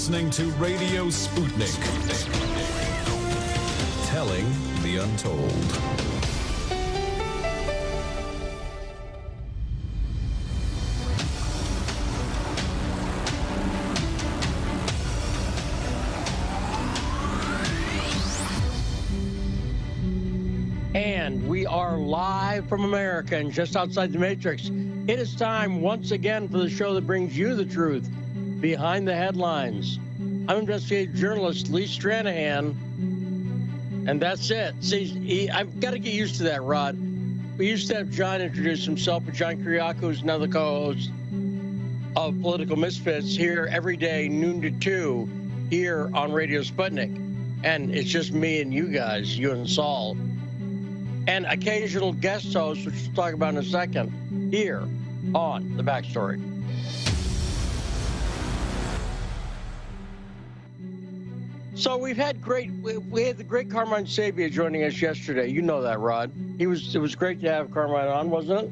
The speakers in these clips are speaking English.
listening to Radio Sputnik. Telling the untold. And we are live from America and just outside the Matrix. It is time once again for the show that brings you the truth behind the headlines. I'm investigative journalist Lee Stranahan, and that's it. See, I've got to get used to that, Rod. We used to have John introduce himself, but John Kiriakou is another co-host of Political Misfits here every day, noon to 2, here on Radio Sputnik. And it's just me and you guys, you and Saul. And occasional guest hosts, which we'll talk about in a second, here on The Backstory. So we had the great Carmine Sabia joining us yesterday. You know that, Rod. It was great to have Carmine on, wasn't it?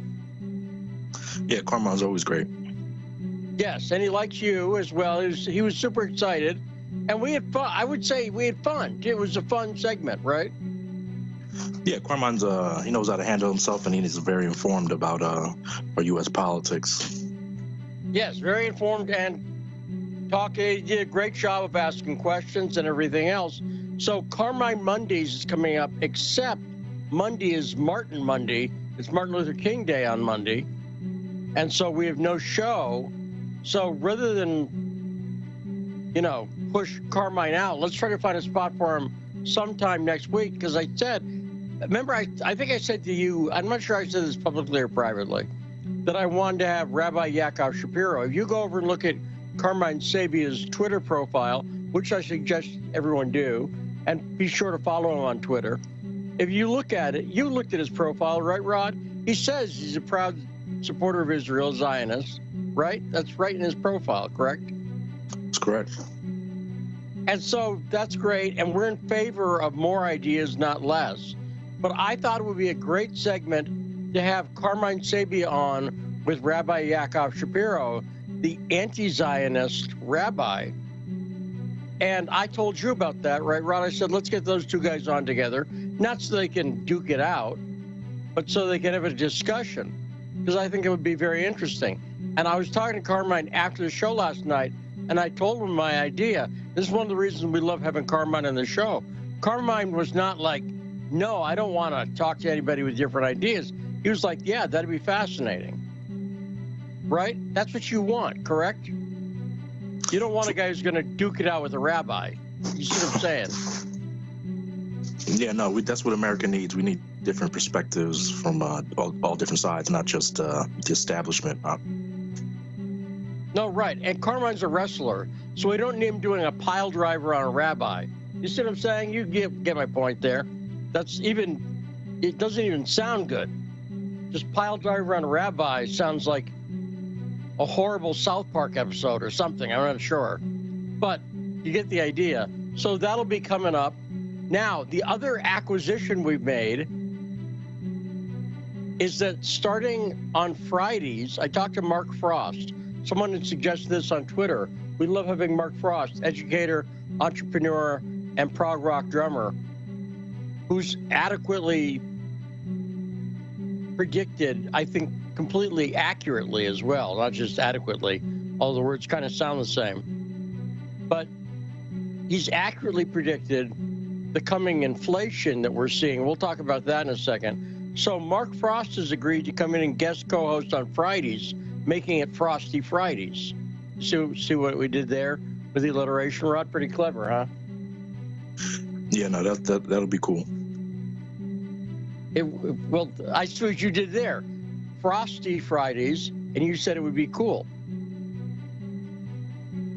Yeah, Carmine's always great. Yes, and he likes you as well. He was super excited, and we had fun. I would say we had fun. It was a fun segment, right? Yeah, Carmine's he knows how to handle himself, and he's very informed about our U.S. politics. Yes, very informed and talking. He did a great job of asking questions and everything else. So Carmine Mondays is coming up, except Monday is Martin Monday. It's Martin Luther King Day on Monday, and so we have no show. So rather than, push Carmine out, let's try to find a spot for him sometime next week, because I said, remember, I think I said to you, I'm not sure I said this publicly or privately, that I wanted to have Rabbi Yaakov Shapiro. If you go over and look at Carmine Sabia's Twitter profile, which I suggest everyone do, and be sure to follow him on Twitter. If you look at it, you looked at his profile, right, Rod? He says he's a proud supporter of Israel, Zionist, right? That's right in his profile, correct? That's correct. And so that's great, and we're in favor of more ideas, not less. But I thought it would be a great segment to have Carmine Sabia on with Rabbi Yaakov Shapiro, the anti-Zionist rabbi. And I told you about that, right, Rod? I said, let's get those two guys on together, not so they can duke it out, but so they can have a discussion, because I think it would be very interesting. And I was talking to Carmine after the show last night, and I told him my idea. This is one of the reasons we love having Carmine on the show. Carmine was not like, no, I don't want to talk to anybody with different ideas. He was like, yeah, that'd be fascinating. Right? That's what you want, correct? You don't want a guy who's going to duke it out with a rabbi. You see what I'm saying? Yeah, no, that's what America needs. We need different perspectives from all different sides, not just the establishment. No, right. And Carmine's a wrestler, so we don't need him doing a pile driver on a rabbi. You see what I'm saying? You get my point there. It doesn't even sound good. Just pile driver on a rabbi sounds like a horrible South Park episode or something. I'm not sure. But you get the idea. So that'll be coming up. Now, the other acquisition we've made is that starting on Fridays, I talked to Mark Frost. Someone had suggested this on Twitter. We love having Mark Frost, educator, entrepreneur, and prog rock drummer, who's adequately predicted, I think, completely accurately as well, not just adequately, although the words kind of sound the same. But he's accurately predicted the coming inflation that we're seeing. We'll talk about that in a second. So Mark Frost has agreed to come in and guest co-host on Fridays, making it Frosty Fridays. See what we did there with the alliteration, Rod? Pretty clever, huh? Yeah, no, that'll be cool. Well, I see what you did there. Frosty Fridays, and you said it would be cool.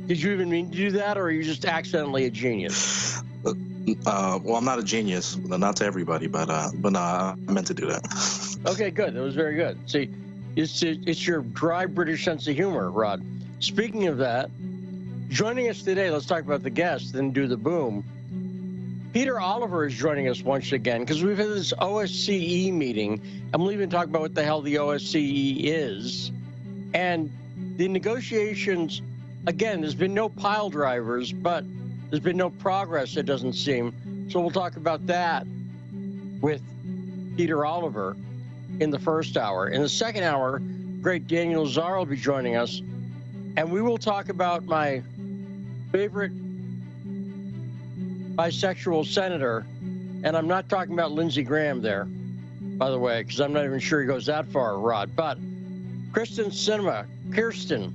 Did you even mean to do that, or are you just accidentally a genius? Well, I'm not a genius, not to everybody, but no, I meant to do that. Okay, good. That was very good. See, it's your dry British sense of humor, Rod. Speaking of that, joining us today, let's talk about the guest, then do the boom. Peter Oliver is joining us once again because we've had this OSCE meeting, and we'll even talk about what the hell the OSCE is. And the negotiations again, there's been no pile drivers, but there's been no progress, it doesn't seem. So we'll talk about that with Peter Oliver in the first hour. In the second hour, great Daniel Czar will be joining us, and we will talk about my favorite bisexual senator, and I'm not talking about Lindsey Graham there, by the way, because I'm not even sure he goes that far, Rod. But Kyrsten Sinema, Kirsten.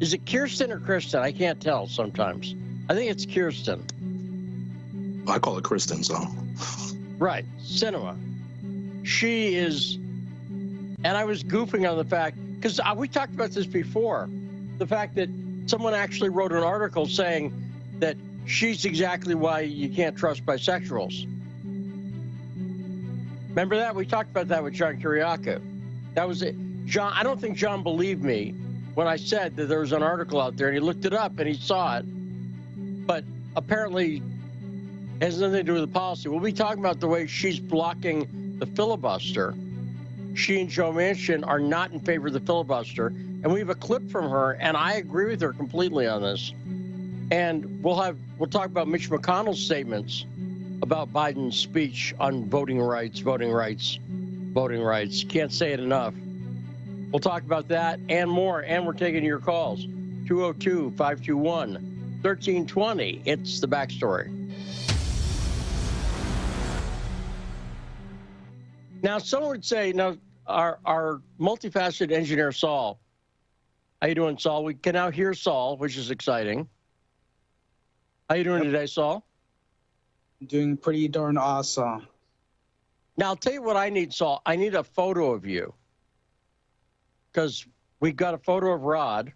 Is it Kirsten or Kristen? I can't tell sometimes. I think it's Kirsten. I call it Kristen, so. Right, Sinema. She is, and I was goofing on the fact, because we talked about this before, the fact that someone actually wrote an article saying that she's exactly why you can't trust bisexuals. Remember that? We talked about that with John Kiriakou. That was it. John, I don't think John believed me when I said that there was an article out there, and he looked it up and he saw it. But apparently, it has nothing to do with the policy. We'll be talking about the way she's blocking the filibuster. She and Joe Manchin are not in favor of the filibuster. And we have a clip from her, and I agree with her completely on this. And we'll talk about Mitch McConnell's statements about Biden's speech on voting rights. Can't say it enough. We'll talk about that and more, and we're taking your calls. 202-521-1320. It's The Backstory. Now, someone would say, now, our multifaceted engineer, Saul. How you doing, Saul? We can now hear Saul, which is exciting. How you doing today, Saul? Doing pretty darn awesome. Now, I'll tell you what I need, Saul. I need a photo of you. Because we got a photo of Rod,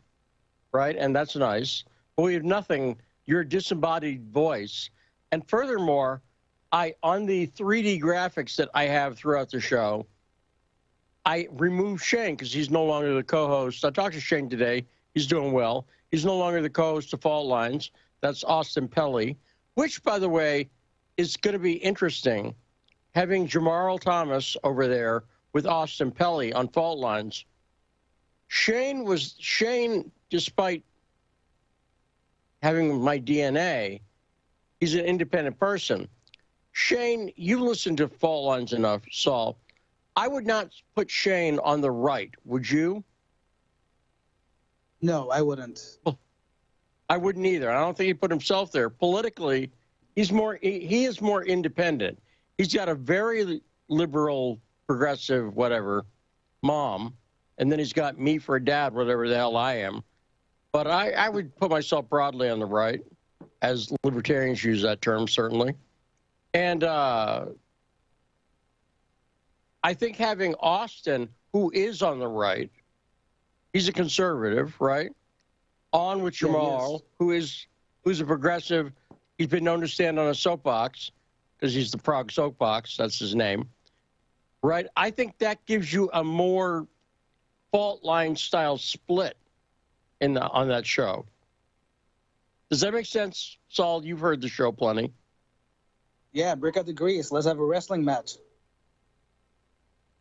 right? And that's nice. But we have nothing. Your disembodied voice. And furthermore, on the 3D graphics that I have throughout the show, I removed Shane because he's no longer the co-host. I talked to Shane today. He's doing well. He's no longer the co-host of Fault Lines. That's Austin Pelly, which, by the way, is going to be interesting, having Jamarl Thomas over there with Austin Pelly on Fault Lines. Shane, despite having my DNA, he's an independent person. Shane, you listen to Fault Lines enough, Saul. I would not put Shane on the right, would you? No, I wouldn't. I wouldn't either. I don't think he put himself there. Politically, he is more independent. He's got a very liberal, progressive, whatever, mom, and then he's got me for a dad, whatever the hell I am. But I would put myself broadly on the right, as libertarians use that term, certainly. And I think having Austin, who is on the right, he's a conservative, right? On with Jamal, who's a progressive. He's been known to stand on a soapbox because he's the Prague soapbox. That's his name, right? I think that gives you a more Fault Line style split on that show. Does that make sense, Saul? You've heard the show plenty. Yeah, break out the grease. Let's have a wrestling match.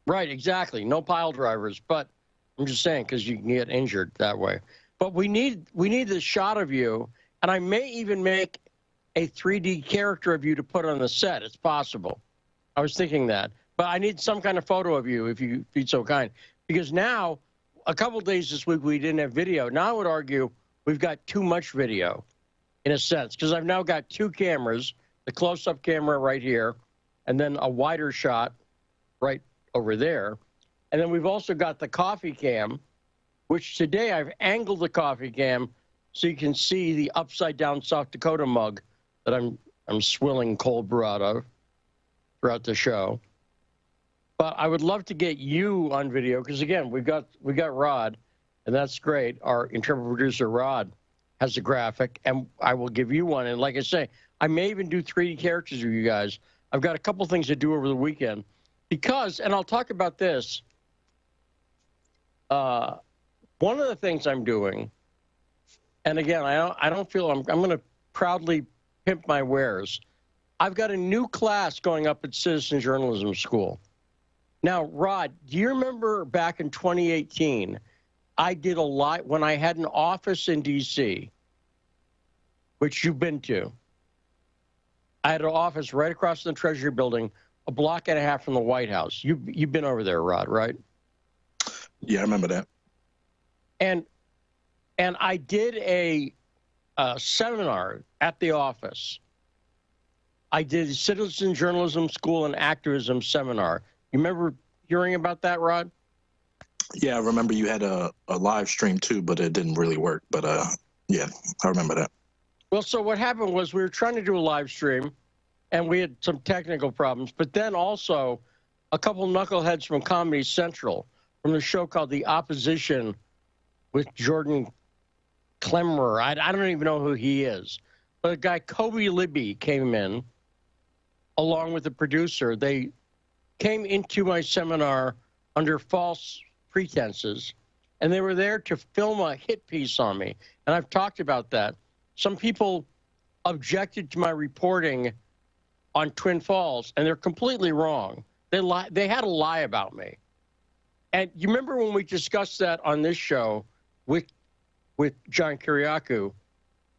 Right, exactly. No pile drivers, but I'm just saying because you can get injured that way. But we need this shot of you, and I may even make a 3D character of you to put on the set. It's possible. I was thinking that. But I need some kind of photo of you, if you'd be so kind. Because now, a couple days this week, we didn't have video. Now I would argue we've got too much video, in a sense, because I've now got two cameras, the close-up camera right here, and then a wider shot right over there. And then we've also got the coffee cam, which today I've angled the coffee cam so you can see the upside-down South Dakota mug that I'm swilling cold brew out of throughout the show. But I would love to get you on video because, again, we got Rod, and that's great. Our intrepid producer, Rod, has a graphic, and I will give you one. And like I say, I may even do 3D characters with you guys. I've got a couple things to do over the weekend because, and I'll talk about this, one of the things I'm doing, and again, I don't feel I'm going to proudly pimp my wares. I've got a new class going up at Citizen Journalism School. Now, Rod, do you remember back in 2018, I did a lot when I had an office in D.C., which you've been to. I had an office right across from the Treasury Building, a block and a half from the White House. You've been over there, Rod, right? Yeah, I remember that. And I did a seminar at the office. I did a Citizen Journalism School and Activism seminar. You remember hearing about that, Rod? Yeah, I remember you had a live stream too, but it didn't really work. But yeah, I remember that. Well, so what happened was we were trying to do a live stream, and we had some technical problems. But then also a couple knuckleheads from Comedy Central, from the show called The Opposition with Jordan Klemmer. I don't even know who he is. But a guy, Kobe Libby, came in along with the producer. They came into my seminar under false pretenses, and they were there to film a hit piece on me. And I've talked about that. Some people objected to my reporting on Twin Falls, and they're completely wrong. They had a lie about me. And you remember when we discussed that on this show with John Kiriakou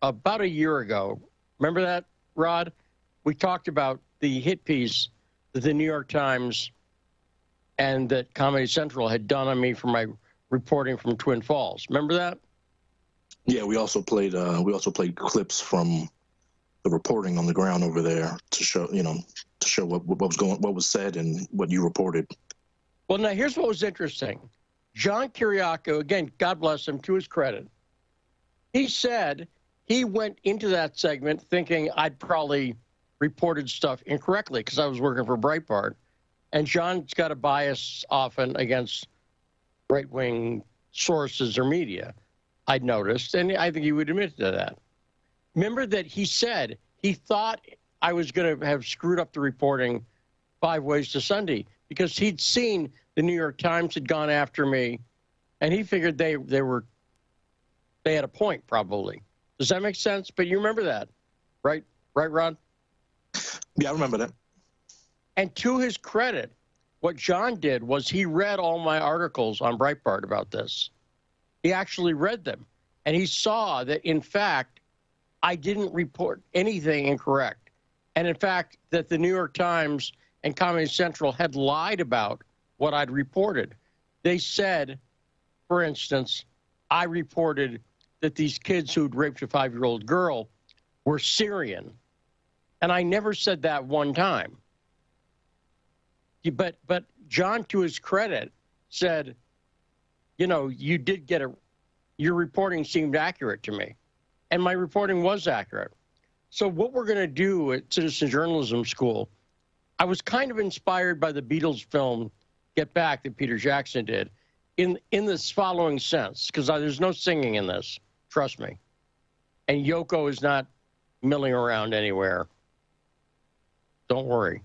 about a year ago? Remember that, Rod? We talked about the hit piece that the New York Times and that Comedy Central had done on me for my reporting from Twin Falls. Remember that? Yeah, we also played clips from the reporting on the ground over there to show what was said and what you reported. Well, now here's what was interesting. John Kiriakou, again, God bless him, to his credit, he said he went into that segment thinking I'd probably reported stuff incorrectly because I was working for Breitbart. And John's got a bias often against right-wing sources or media, I'd noticed, and I think he would admit to that. Remember that he said he thought I was going to have screwed up the reporting 5 Ways to Sunday because he'd seen the New York Times had gone after me, and he figured they had a point, probably. Does that make sense? But you remember that, right? Right, Rod? Yeah, I remember that. And to his credit, what John did was he read all my articles on Breitbart about this. He actually read them, and he saw that, in fact, I didn't report anything incorrect. And, in fact, that the New York Times and Comedy Central had lied about what I'd reported. They said, for instance, I reported that these kids who'd raped a 5-year-old girl were Syrian. And I never said that one time. But John, to his credit, said, you know, you did get your reporting seemed accurate to me. And my reporting was accurate. So what we're going to do at Citizen Journalism School, I was kind of inspired by the Beatles film Get Back that Peter Jackson did in this following sense, because there's no singing in this, trust me. And Yoko is not milling around anywhere. Don't worry.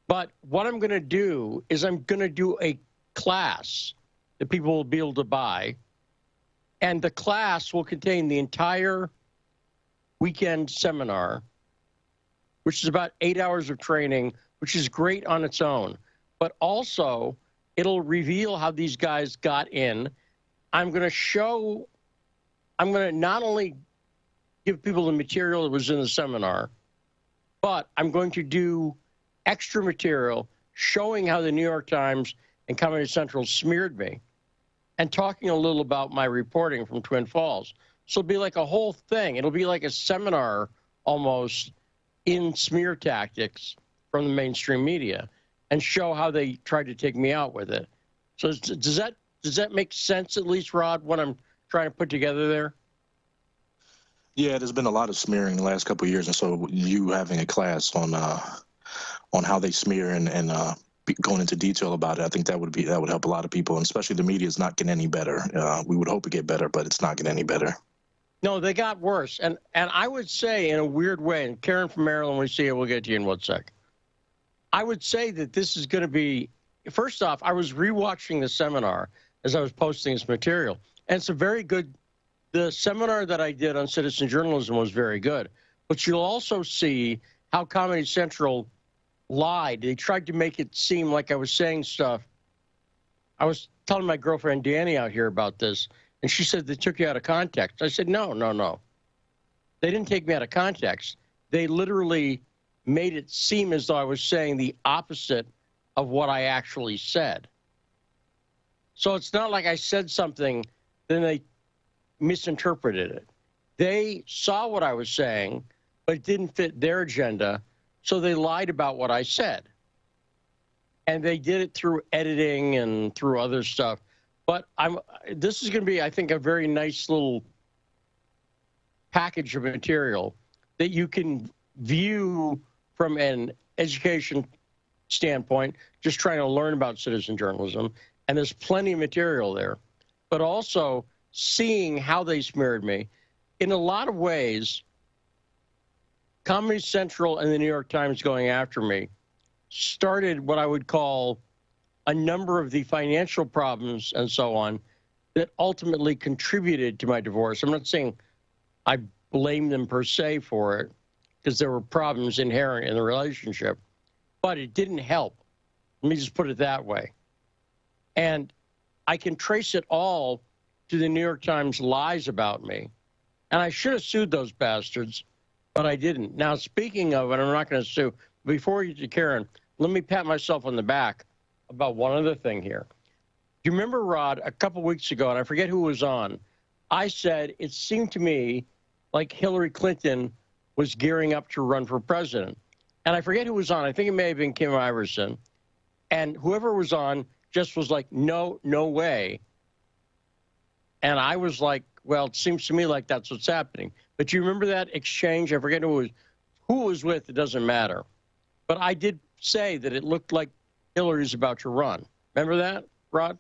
But what I'm going to do is I'm going to do a class that people will be able to buy. And the class will contain the entire weekend seminar, which is about 8 hours of training, which is great on its own. But also, it'll reveal how these guys got in. I'm going to not only give people the material that was in the seminar, but I'm going to do extra material showing how the New York Times and Comedy Central smeared me and talking a little about my reporting from Twin Falls. So it'll be like a whole thing. It'll be like a seminar almost in smear tactics from the mainstream media and show how they tried to take me out with it. So does that make sense, at least, Rod, what I'm trying to put together there? Yeah, there's been a lot of smearing in the last couple of years, and so you having a class on how they smear and going into detail about it, I think that would help a lot of people, and especially the media is not getting any better. We would hope it get better, but it's not getting any better. No, they got worse, and I would say in a weird way, and Karen from Maryland, we see it, we'll get to you in 1 sec. I would say that this is going to be, first off, I was rewatching the seminar as I was posting this material, and it's a very good. The seminar that I did on citizen journalism was very good, but you'll also see how Comedy Central lied. They tried to make it seem like I was saying stuff. I was telling my girlfriend Danny out here about this, and she said they took you out of context. I said, no. They didn't take me out of context. They literally made it seem as though I was saying the opposite of what I actually said. So it's not like I said something, then they misinterpreted it. They saw what I was saying, but it didn't fit their agenda, so they lied about what I said. And they did it through editing and through other stuff. But this is going to be, I think, a very nice little package of material that you can view from an education standpoint, just trying to learn about citizen journalism. And there's plenty of material there. But also seeing how they smeared me. In a lot of ways, Comedy Central and the New York Times going after me started what I would call a number of the financial problems and so on that ultimately contributed to my divorce. I'm not saying I blame them per se for it, because there were problems inherent in the relationship, but it didn't help. Let me just put it that way. And I can trace it all to the New York Times lies about me. And I should have sued those bastards, but I didn't. Now, speaking of it, I'm not going to sue. Before you get to Karen, let me pat myself on the back about one other thing here. Do you remember, Rod, a couple weeks ago, and I forget who was on, I said it seemed to me like Hillary Clinton was gearing up to run for president. And I forget who was on. I think it may have been Kim Iverson. And whoever was on just was like, no way. And I was like, well, it seems to me like that's what's happening. But you remember that exchange? I forget who it was with. It doesn't matter. But I did say that it looked like Hillary's about to run. Remember that, Rod?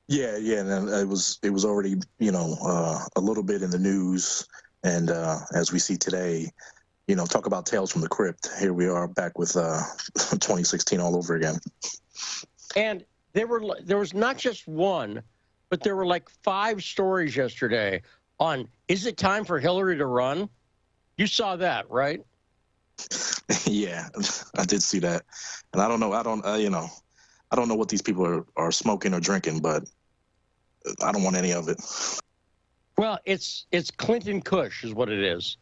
Yeah, and it was already, a little bit in the news. And as we see today, talk about tales from the crypt. Here we are back with 2016 all over again. And there was not just one, but there were like 5 stories yesterday on, is it time for Hillary to run? You saw that, right? Yeah, I did see that. And I don't know. I don't know what these people are smoking or drinking, but I don't want any of it. Well, it's Clinton Kush is what it is.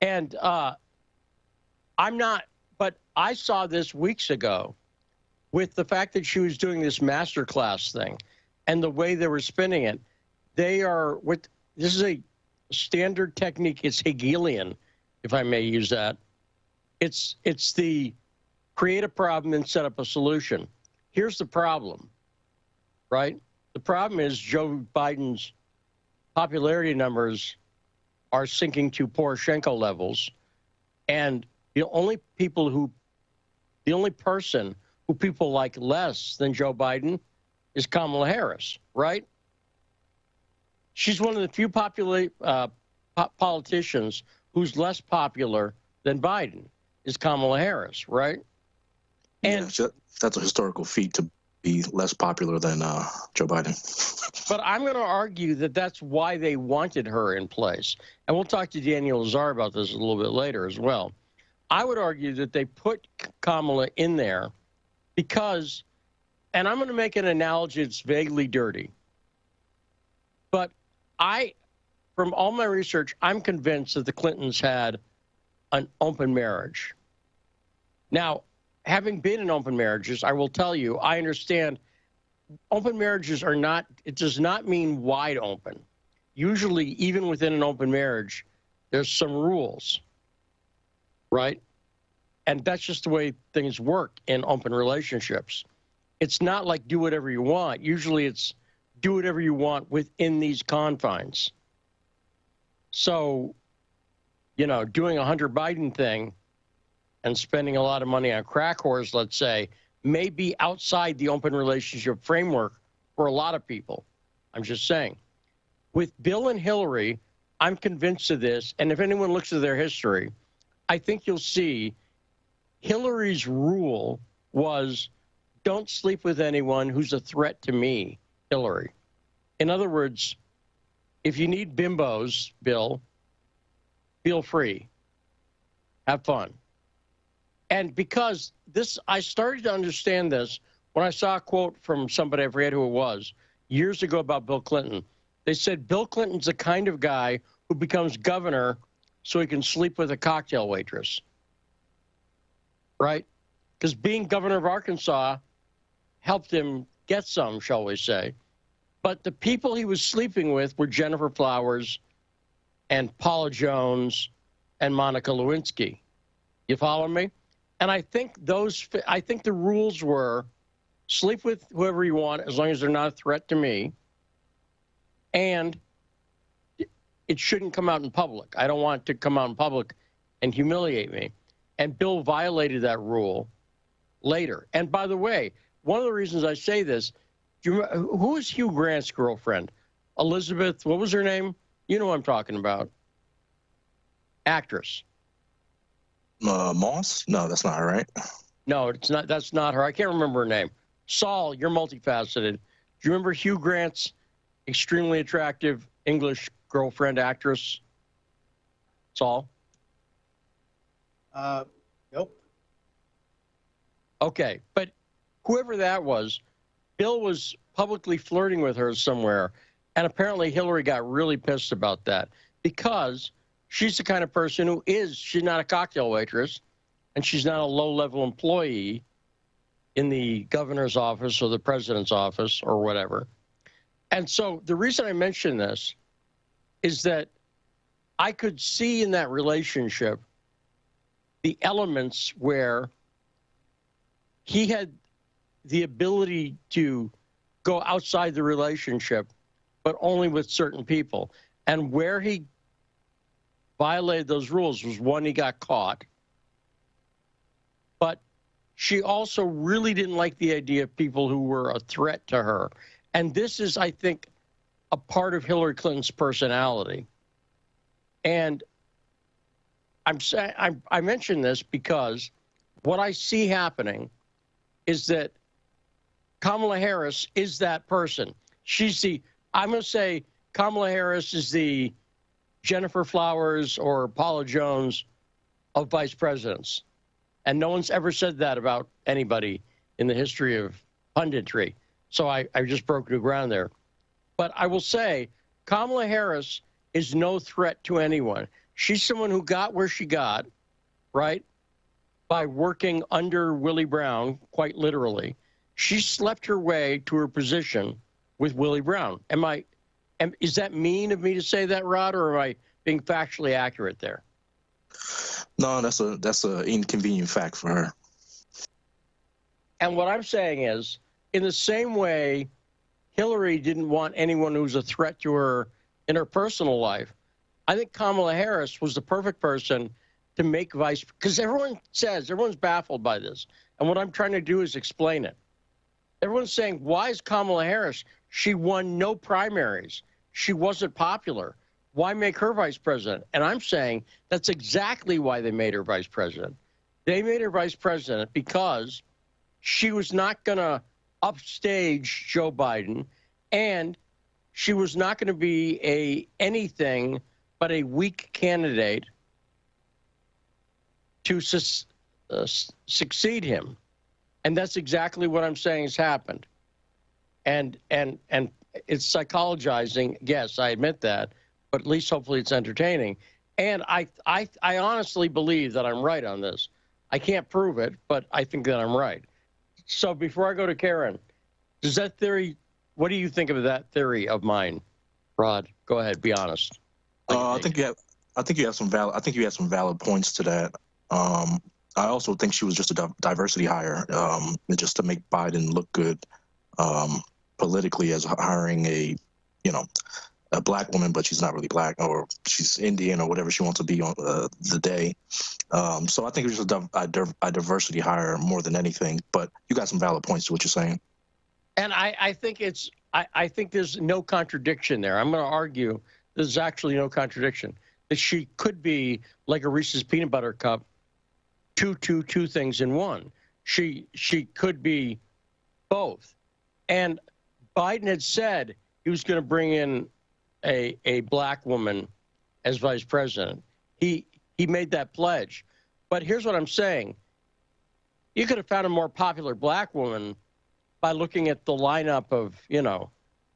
And I'm not, but I saw this weeks ago with the fact that she was doing this masterclass thing and the way they were spinning it. This is a standard technique. It's Hegelian, if I may use that. It's the create a problem and set up a solution. Here's the problem, right? The problem is Joe Biden's popularity numbers are sinking to Poroshenko levels. And the only person who people like less than Joe Biden is Kamala Harris, right? She's one of the few politicians who's less popular than Biden is Kamala Harris, right? And yeah, that's a historical feat to be less popular than Joe Biden. But I'm going to argue that that's why they wanted her in place. And we'll talk to Daniel Lazar about this a little bit later as well. I would argue that they put Kamala in there because, and I'm going to make an analogy that's vaguely dirty, but from all my research, I'm convinced that the Clintons had an open marriage. Now, having been in open marriages, I will tell you, I understand open marriages it does not mean wide open. Usually, even within an open marriage, there's some rules, right? And that's just the way things work in open relationships. It's not like do whatever you want. Usually it's do whatever you want within these confines. So, doing a Hunter Biden thing and spending a lot of money on crack whores, let's say, may be outside the open relationship framework for a lot of people. I'm just saying. With Bill and Hillary, I'm convinced of this, and if anyone looks at their history, I think you'll see Hillary's rule was don't sleep with anyone who's a threat to me, Hillary. In other words, if you need bimbos, Bill, feel free. Have fun. And because I started to understand this when I saw a quote from somebody, I forget who it was, years ago about Bill Clinton. They said Bill Clinton's the kind of guy who becomes governor so he can sleep with a cocktail waitress. Right? Because being governor of Arkansas helped him get some, shall we say. But the people he was sleeping with were Jennifer Flowers and Paula Jones and Monica Lewinsky. You follow me? And I think the rules were sleep with whoever you want as long as they're not a threat to me. And it shouldn't come out in public. I don't want it to come out in public and humiliate me. And Bill violated that rule later. And by the way, one of the reasons I say this, do you remember, who was Hugh Grant's girlfriend? Elizabeth, what was her name? You know what I'm talking about. Actress. Moss? No, that's not her, right? No, it's not. That's not her. I can't remember her name. Saul, you're multifaceted. Do you remember Hugh Grant's extremely attractive English girlfriend actress? Saul? Nope. Okay, but whoever that was, Bill was publicly flirting with her somewhere, and apparently Hillary got really pissed about that because she's the kind of person who she's not a cocktail waitress, and she's not a low-level employee in the governor's office or the president's office or whatever. And so the reason I mention this is that I could see in that relationship the elements where he had the ability to go outside the relationship, but only with certain people. And where he violated those rules was one, he got caught. But she also really didn't like the idea of people who were a threat to her. And this is, I think, a part of Hillary Clinton's personality. And I mention this because what I see happening is that Kamala Harris is that person. I'm going to say Kamala Harris is the Jennifer Flowers or Paula Jones of vice presidents. And no one's ever said that about anybody in the history of punditry. So I just broke new ground there. But I will say Kamala Harris is no threat to anyone. She's someone who got where she got, right, by working under Willie Brown, quite literally. She slept her way to her position with Willie Brown. Is that mean of me to say that, Rod, or am I being factually accurate there? No, that's a inconvenient fact for her. And what I'm saying is, in the same way, Hillary didn't want anyone who was a threat to her in her personal life, I think Kamala Harris was the perfect person to make vice, because everyone's baffled by this. And what I'm trying to do is explain it. Everyone's saying, why is Kamala Harris? She won no primaries. She wasn't popular. Why make her vice president? And I'm saying that's exactly why they made her vice president. They made her vice president because she was not going to upstage Joe Biden, and she was not going to be anything but a weak candidate to succeed him. And that's exactly what I'm saying has happened. And it's psychologizing. Yes, I admit that, but at least hopefully it's entertaining. And I honestly believe that I'm right on this. I can't prove it, but I think that I'm right. So before I go to Karen, does that theory, what do you think of that theory of mine, Rod? Go ahead, be honest. I think you have some valid points to that. I also think she was just a diversity hire, just to make Biden look good politically, as hiring a black woman, but she's not really black, or she's Indian, or whatever she wants to be on the day. So I think it was just a diversity hire more than anything. But you got some valid points to what you're saying. And I think I think there's no contradiction there. I'm going to argue there's actually no contradiction. That she could be like a Reese's peanut butter cup, two things in one. She could be both. And Biden had said he was going to bring in a black woman as vice president. He made that pledge. But here's what I'm saying. You could have found a more popular black woman by looking at the lineup of,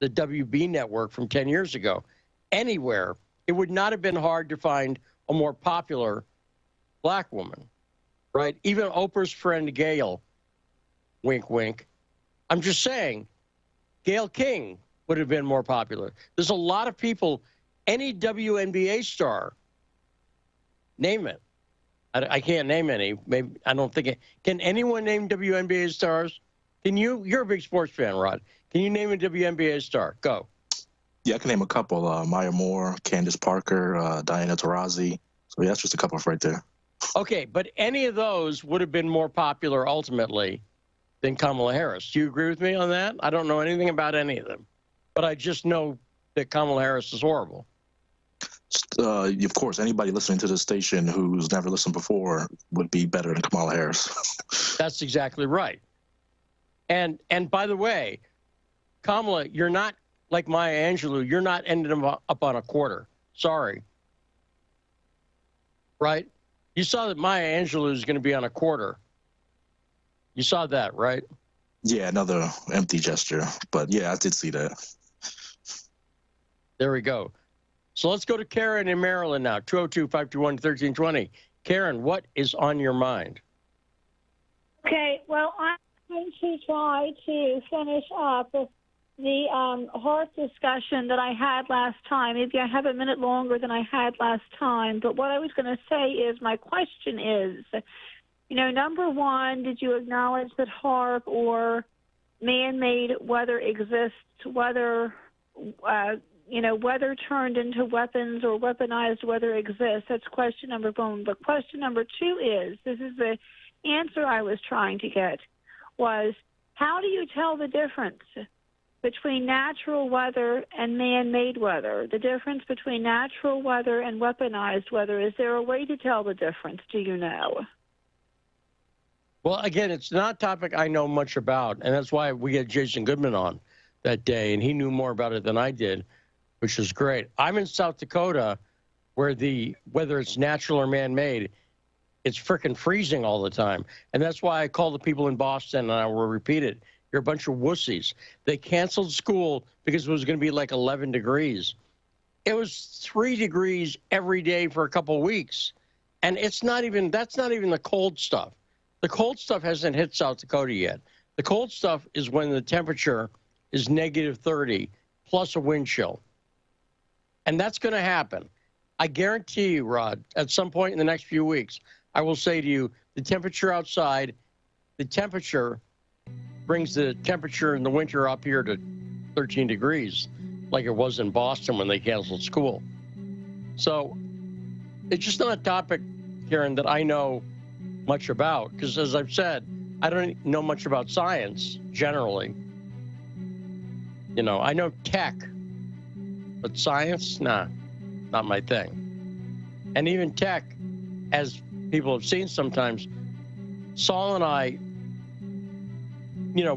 the WB network from 10 years ago. Anywhere, it would not have been hard to find a more popular black woman, right? Even Oprah's friend Gail, wink, wink. I'm just saying, Gail King would have been more popular. There's a lot of people, any WNBA star, name it. I can't name any. Maybe I don't think it. Can anyone name WNBA stars? Can you? You're a big sports fan, Rod. Can you name a WNBA star? Go. Yeah, I can name a couple. Maya Moore, Candace Parker, Diana Taurasi. So yeah, that's just a couple right there. Okay, but any of those would have been more popular ultimately than Kamala Harris. Do you agree with me on that? I don't know anything about any of them, but I just know that Kamala Harris is horrible. Of course, anybody listening to this station who's never listened before would be better than Kamala Harris. That's exactly right. And by the way, Kamala, you're not like Maya Angelou. You're not ending up on a quarter. Sorry. Right? You saw that Maya Angelou is going to be on a quarter. You saw that, right? Yeah, another empty gesture. But yeah, I did see that. There we go. So let's go to Karen in Maryland now, 202-521-1320. Karen, what is on your mind? Okay, well, I'm going to try to finish up the HAARP discussion that I had last time. Maybe I have a minute longer than I had last time. But what I was going to say is, my question is, number one, did you acknowledge that HAARP or man-made weather exists, whether weather turned into weapons or weaponized weather exists? That's question number one. But question number two is, this is the answer I was trying to get, was how do you tell the difference between natural weather and man-made weather, the difference between natural weather and weaponized weather? Is there a way to tell the difference? Do you know? Well, again, it's not a topic I know much about, and that's why we had Jason Goodman on that day, and he knew more about it than I did, which is great. I'm in South Dakota, where whether it's natural or man-made, it's frickin' freezing all the time. And that's why I call the people in Boston, and I will repeat it, you're a bunch of wussies. They canceled school because it was going to be like 11 degrees. It was 3 degrees every day for a couple of weeks. And that's not even the cold stuff. The cold stuff hasn't hit South Dakota yet. The cold stuff is when the temperature is negative 30 plus a wind chill. And that's going to happen. I guarantee you, Rod, at some point in the next few weeks, I will say to you, the temperature outside, the temperature brings the temperature in the winter up here to 13 degrees, like it was in Boston when they canceled school. So it's just not a topic, Karen, that I know much about, because as I've said, I don't know much about science generally. I know tech, but science, nah, not my thing. And even tech, as people have seen sometimes, Saul and I,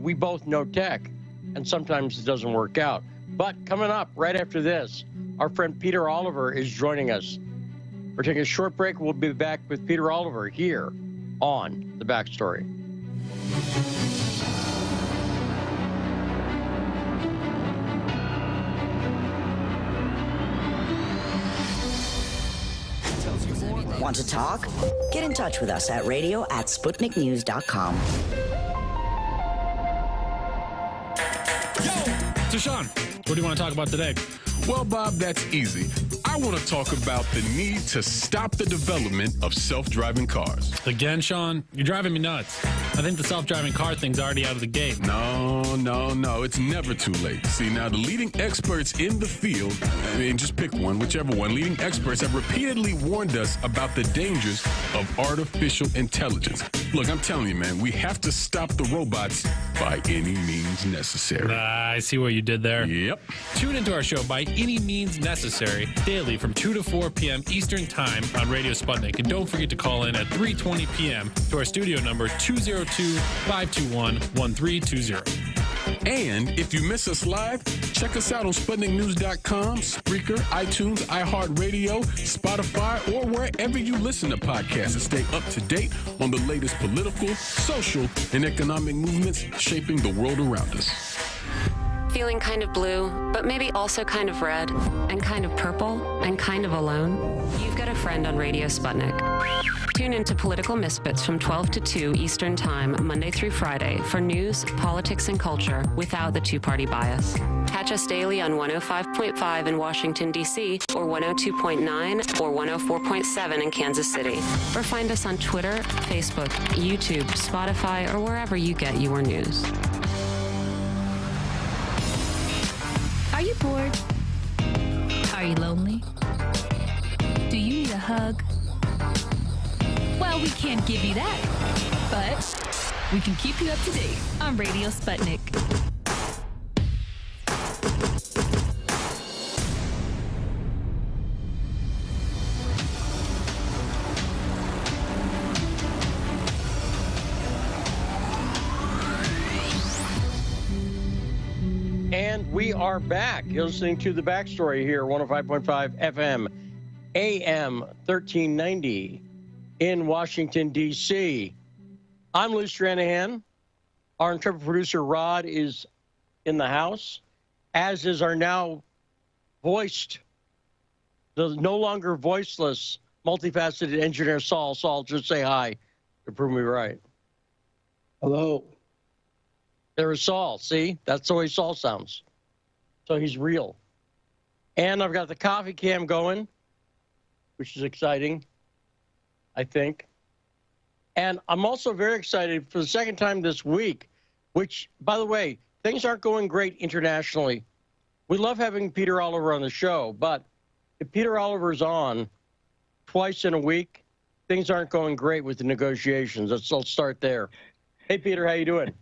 we both know tech, and sometimes it doesn't work out. But coming up right after this, our friend Peter Oliver is joining us. We're taking a short break. We'll be back with Peter Oliver here on The Backstory. Want to talk? Get in touch with us at radio@sputniknews.com. So, Sean, what do you want to talk about today? Well, Bob, that's easy. I want to talk about the need to stop the development of self-driving cars. Again, Sean, you're driving me nuts. I think the self-driving car thing's already out of the gate. No, it's never too late. See, now the leading experts in the field, just pick one, whichever one, leading experts have repeatedly warned us about the dangers of artificial intelligence. Look, I'm telling you, man, we have to stop the robots by any means necessary. I see what you did there. Yep. Tune into our show By Any Means Necessary daily from 2 to 4 p.m. Eastern Time on Radio Sputnik. And don't forget to call in at 3:20 p.m. to our studio number 202-521-1320. And if you miss us live, check us out on SputnikNews.com, Spreaker, iTunes, iHeartRadio, Spotify, or wherever you listen to podcasts to stay up to date on the latest political, social, and economic movements shaping the world around us. Feeling kind of blue, but maybe also kind of red, and kind of purple, and kind of alone? You've got a friend on Radio Sputnik. Tune into Political Misfits from 12 to 2 Eastern Time, Monday through Friday, for news, politics, and culture without the two-party bias. Catch us daily on 105.5 in Washington, D.C., or 102.9 or 104.7 in Kansas City. Or find us on Twitter, Facebook, YouTube, Spotify, or wherever you get your news. Are you bored? Are you lonely? Do you need a hug? Well, we can't give you that, but we can keep you up to date on Radio Sputnik. And we are back. You're listening to The Backstory here, 105.5 FM, AM 1390 in Washington, D.C. I'm Lou Stranahan. Our intrepid producer, Rod, is in the house, as is our now voiced, the no longer voiceless, multifaceted engineer, Saul. Saul, just say hi to prove me right. Hello. There is Saul. See? That's the way Saul sounds. So he's real. And I've got the coffee cam going, which is exciting, I think. And I'm also very excited for the second time this week, which, by the way, things aren't going great internationally. We love having Peter Oliver on the show, but if Peter Oliver's on twice in a week, things aren't going great with the negotiations. Let's start there. Hey, Peter, how you doing?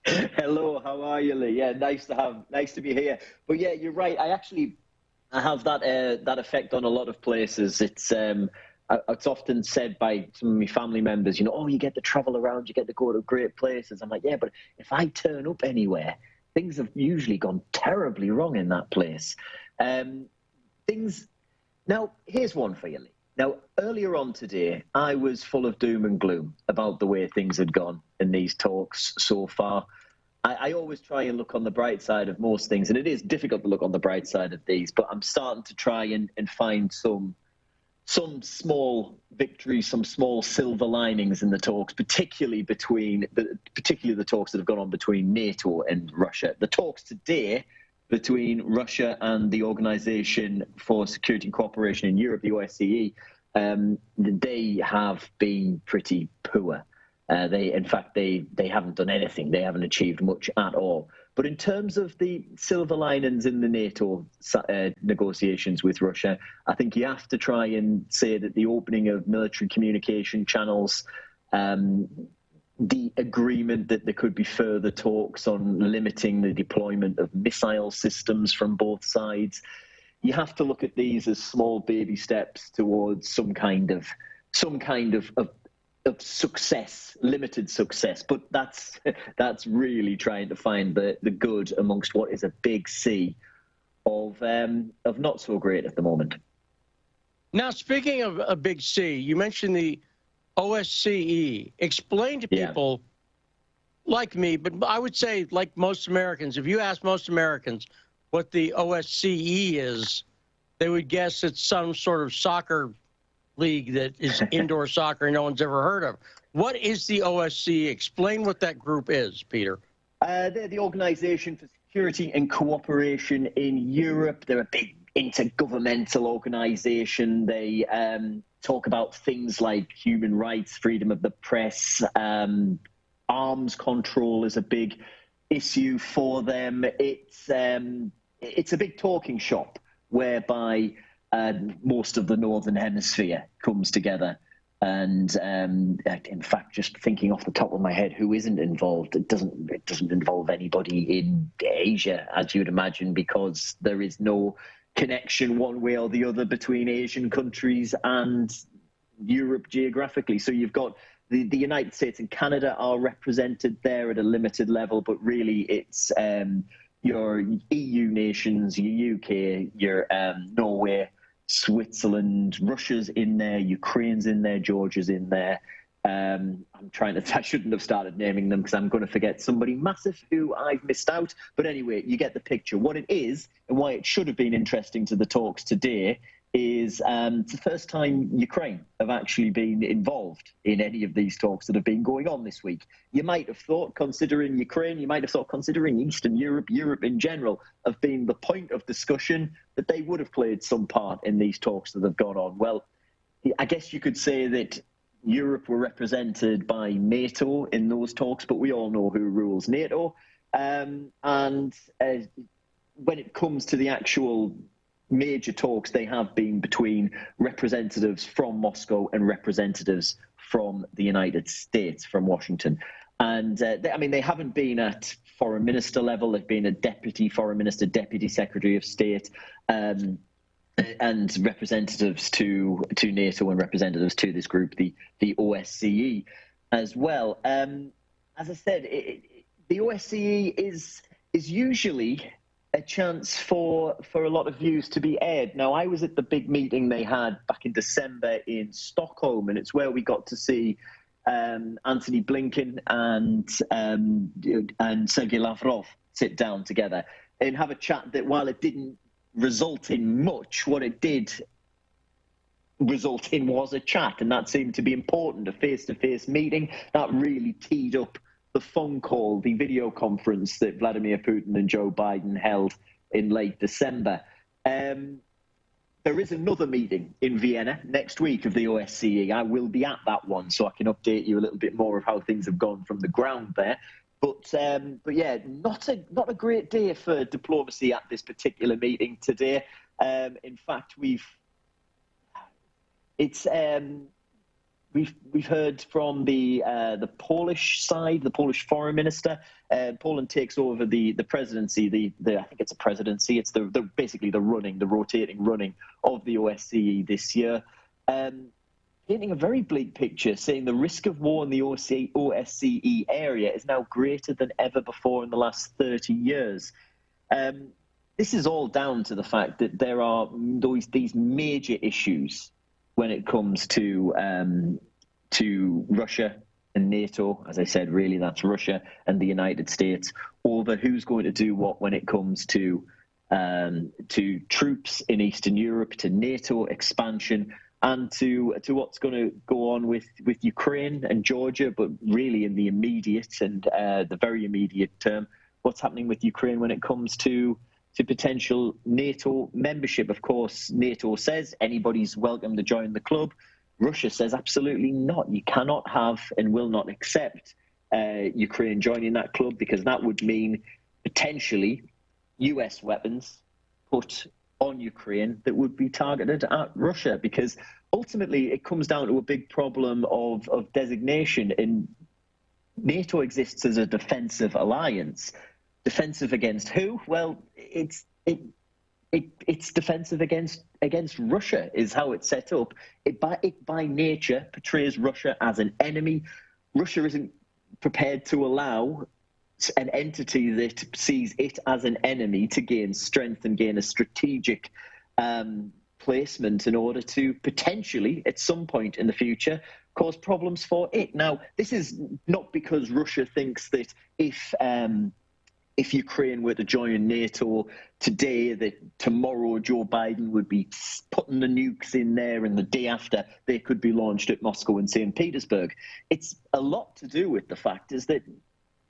Hello, how are you, Lee? Yeah, nice to be here. But yeah, you're right. I have that effect on a lot of places. It's often said by some of my family members, oh, you get to travel around, you get to go to great places. I'm like, yeah, but if I turn up anywhere, things have usually gone terribly wrong in that place. Now, here's one for you, Lee. Now, earlier on today, I was full of doom and gloom about the way things had gone in these talks so far. I always try and look on the bright side of most things, and it is difficult to look on the bright side of these, but I'm starting to try and find some small victories, some small silver linings in the talks, particularly the talks that have gone on between NATO and Russia. The talks today between Russia and the Organization for Security and Cooperation in Europe, the OSCE, they have been pretty poor. In fact, they haven't done anything. They haven't achieved much at all. But in terms of the silver linings in the NATO negotiations with Russia, I think you have to try and say that the opening of military communication channels, the agreement that there could be further talks on limiting the deployment of missile systems from both sides. You have to look at these as small baby steps towards some kind of success, limited success. But that's really trying to find the good amongst what is a big sea of not so great at the moment. Now, speaking of a big C, you mentioned the OSCE. Explain to people like me, but I would say like most Americans, if you ask most Americans what the OSCE is, they would guess it's some sort of soccer league that is indoor soccer no one's ever heard of. What is the OSCE? Explain what that group is, Peter. They're the Organization for Security and Cooperation in Europe. They're a big intergovernmental organization. They talk about things like human rights, freedom of the press, arms control is a big issue for them. It's a big talking shop whereby most of the Northern Hemisphere comes together. And in fact, just thinking off the top of my head, who isn't involved? It doesn't involve anybody in Asia, as you'd imagine, because there is no connection one way or the other between Asian countries and Europe geographically. So you've got the United States and Canada are represented there at a limited level, but really it's your EU nations, your UK, your Norway, Switzerland, Russia's in there, Ukraine's in there, Georgia's in there. I shouldn't have started naming them because I'm going to forget somebody massive who I've missed out. But anyway, you get the picture. What it is and why it should have been interesting to the talks today is it's the first time Ukraine have actually been involved in any of these talks that have been going on this week. You might have thought, considering Ukraine, you might have thought, considering Eastern Europe, Europe in general, have been the point of discussion, that they would have played some part in these talks that have gone on. Well, I guess you could say that Europe were represented by NATO in those talks, but we all know who rules NATO. And when it comes to the actual major talks, they have been between representatives from Moscow and representatives from the United States, from Washington. And they haven't been at foreign minister level. They've been a deputy foreign minister, deputy secretary of state, and representatives to NATO and representatives to this group, the OSCE, as well. As I said, the OSCE is usually a chance for a lot of views to be aired. Now, I was at the big meeting they had back in December in Stockholm, and it's where we got to see Antony Blinken and Sergei Lavrov sit down together and have a chat that, while it didn't result in much, what it did result in was a chat, and that seemed to be important. A face-to-face meeting that really teed up the phone call, the video conference that Vladimir Putin and Joe Biden held in late December. There is another meeting in Vienna next week of the OSCE. I will be at that one, so I can update you a little bit more of how things have gone from the ground there. But yeah, not a great day for diplomacy at this particular meeting today. In fact, we've heard from the Polish side, the Polish foreign minister. Poland takes over the presidency. I think it's a presidency. It's basically the rotating running of the OSCE this year. Painting a very bleak picture, saying the risk of war in the OSCE area is now greater than ever before in the last 30 years. This is all down to the fact that there are these major issues when it comes to Russia and NATO. As I said, really that's Russia and the United States over who's going to do what when it comes to troops in Eastern Europe, to NATO expansion, and to what's going to go on with Ukraine and Georgia, but really in the immediate and the very immediate term, what's happening with Ukraine when it comes to potential NATO membership. Of course, NATO says anybody's welcome to join the club. Russia says absolutely not. You cannot have and will not accept Ukraine joining that club, because that would mean potentially US weapons put on Ukraine that would be targeted at Russia, because ultimately it comes down to a big problem of designation. And NATO exists as a defensive alliance. Defensive against who? Well, it's defensive against Russia is how it's set up. It by nature portrays Russia as an enemy. Russia isn't prepared to allow an entity that sees it as an enemy to gain strength and gain a strategic placement in order to potentially, at some point in the future, cause problems for it. Now, this is not because Russia thinks that if Ukraine were to join NATO today, that tomorrow Joe Biden would be putting the nukes in there, and the day after they could be launched at Moscow and St. Petersburg. It's a lot to do with the fact is that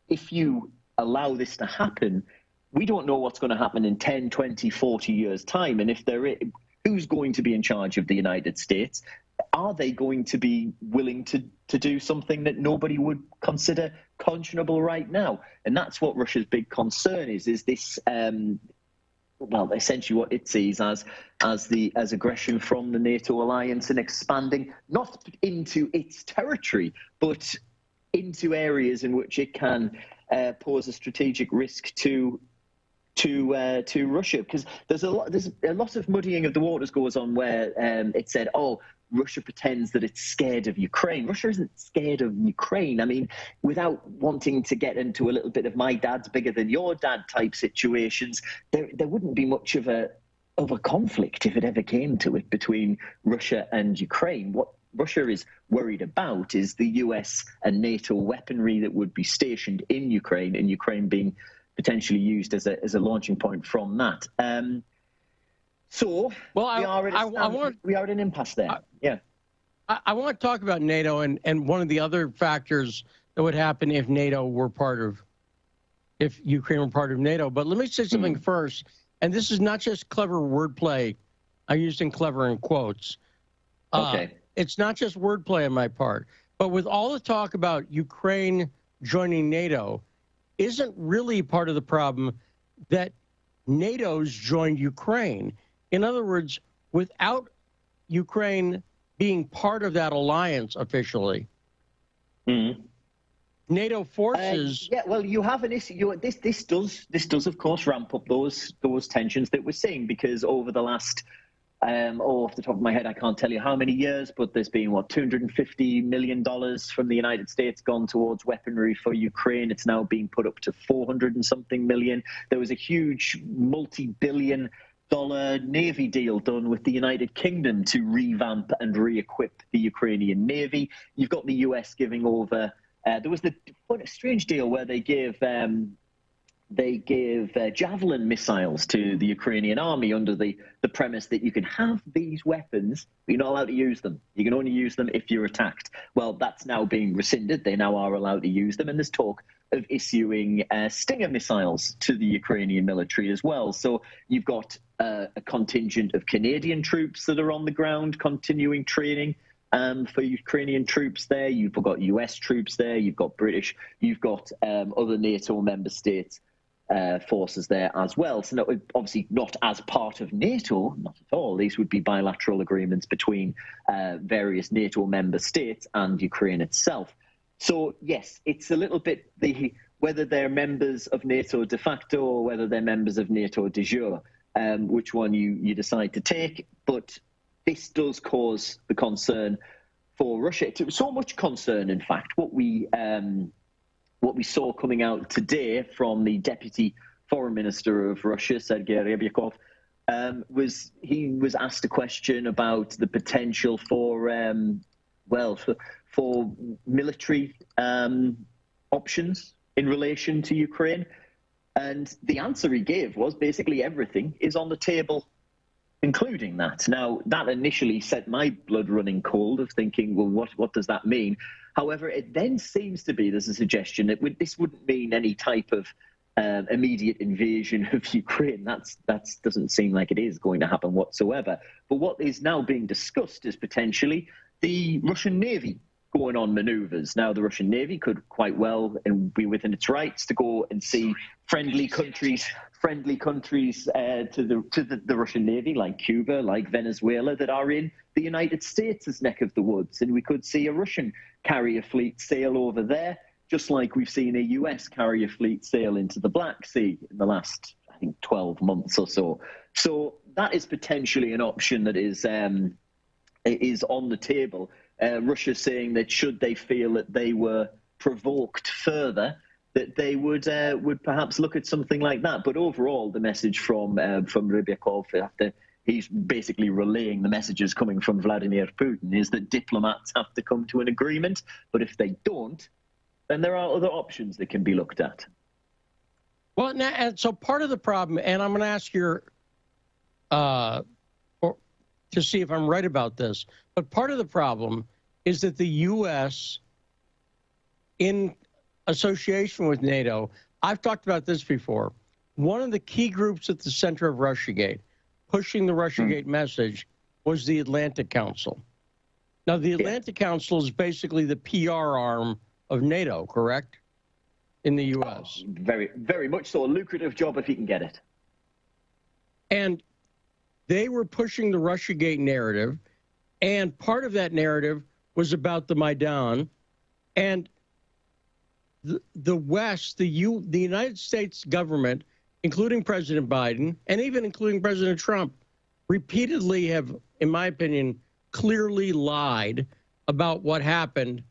if you allow this to happen, we don't know what's going to happen in 10, 20, 40 years' time. And if who's going to be in charge of the United States? Are they going to be willing to do something that nobody would consider conscionable right now? And that's what Russia's big concern is this, essentially what it sees as aggression from the NATO alliance and expanding not into its territory, but into areas in which it can pose a strategic risk to to Russia, because there's a lot of muddying of the waters goes on where it said, oh, Russia pretends that it's scared of Ukraine. Russia isn't scared of Ukraine. I mean, without wanting to get into a little bit of my dad's bigger than your dad type situations, there wouldn't be much of a conflict if it ever came to it between Russia and Ukraine. What Russia is worried about is the US and NATO weaponry that would be stationed in Ukraine, and Ukraine being potentially used as a launching point from that. We are at an impasse there. I want to talk about NATO and one of the other factors that would happen if Ukraine were part of NATO. But let me say something first, and this is not just clever wordplay. I'm using clever in quotes. Okay. It's not just wordplay on my part, but with all the talk about Ukraine joining NATO, isn't really part of the problem that NATO's joined Ukraine. In other words, without Ukraine being part of that alliance officially, NATO forces. You have an issue. This does of course ramp up those tensions that we're seeing, because over the last off the top of my head, I can't tell you how many years, but there's been, $250 million from the United States gone towards weaponry for Ukraine. It's now being put up to 400 and something million. There was a huge multi-billion-dollar Navy deal done with the United Kingdom to revamp and re-equip the Ukrainian Navy. You've got the US giving over, there was a strange deal where they gave Javelin missiles to the Ukrainian army under the premise that you can have these weapons, but you're not allowed to use them. You can only use them if you're attacked. Well, that's now being rescinded. They now are allowed to use them, and there's talk of issuing Stinger missiles to the Ukrainian military as well. So you've got a contingent of Canadian troops that are on the ground continuing training for Ukrainian troops there. You've got US troops there. You've got British. You've got other NATO member states forces there as well. So obviously not as part of NATO, not at all. These would be bilateral agreements between various NATO member states and Ukraine itself. So yes, it's a little bit whether they're members of NATO de facto or whether they're members of NATO de jure, which one you decide to take. But this does cause the concern for Russia. So much concern, in fact, what we saw coming out today from the Deputy Foreign Minister of Russia, Sergei Ryabkov, was asked a question about the potential for military options in relation to Ukraine. And the answer he gave was basically everything is on the table, including that. Now, that initially set my blood running cold of thinking, well, what does that mean? However, it then seems to be there's a suggestion that this wouldn't mean any type of immediate invasion of Ukraine. That doesn't seem like it is going to happen whatsoever. But what is now being discussed is potentially the Russian Navy going on maneuvers. Now, the Russian Navy could quite well be within its rights to go and see friendly countries to the Russian Navy, like Cuba, like Venezuela, that are in the United States' neck of the woods. And we could see a Russian carrier fleet sail over there, just like we've seen a US carrier fleet sail into the Black Sea in the last, I think, 12 months or so. So that is potentially an option that is on the table. Russia saying that should they feel that they were provoked further, that they would perhaps look at something like that. But overall, the message from Ryabkov, after he's basically relaying the messages coming from Vladimir Putin, is that diplomats have to come to an agreement. But if they don't, then there are other options that can be looked at. Well, now, and so part of the problem, and I'm going to ask your to see if I'm right about this, but part of the problem is that the U.S., in association with NATO, I've talked about this before, one of the key groups at the center of Russiagate, pushing the Russiagate message, was the Atlantic Council. Now, the Atlantic Council is basically the PR arm of NATO, correct? In the U.S. Very, very much so. A lucrative job if you can get it. And they were pushing the Russiagate narrative, and part of that narrative was about the Maidan. And the West, the United States government including President Biden and even including President Trump, repeatedly have, in my opinion, clearly lied about what happened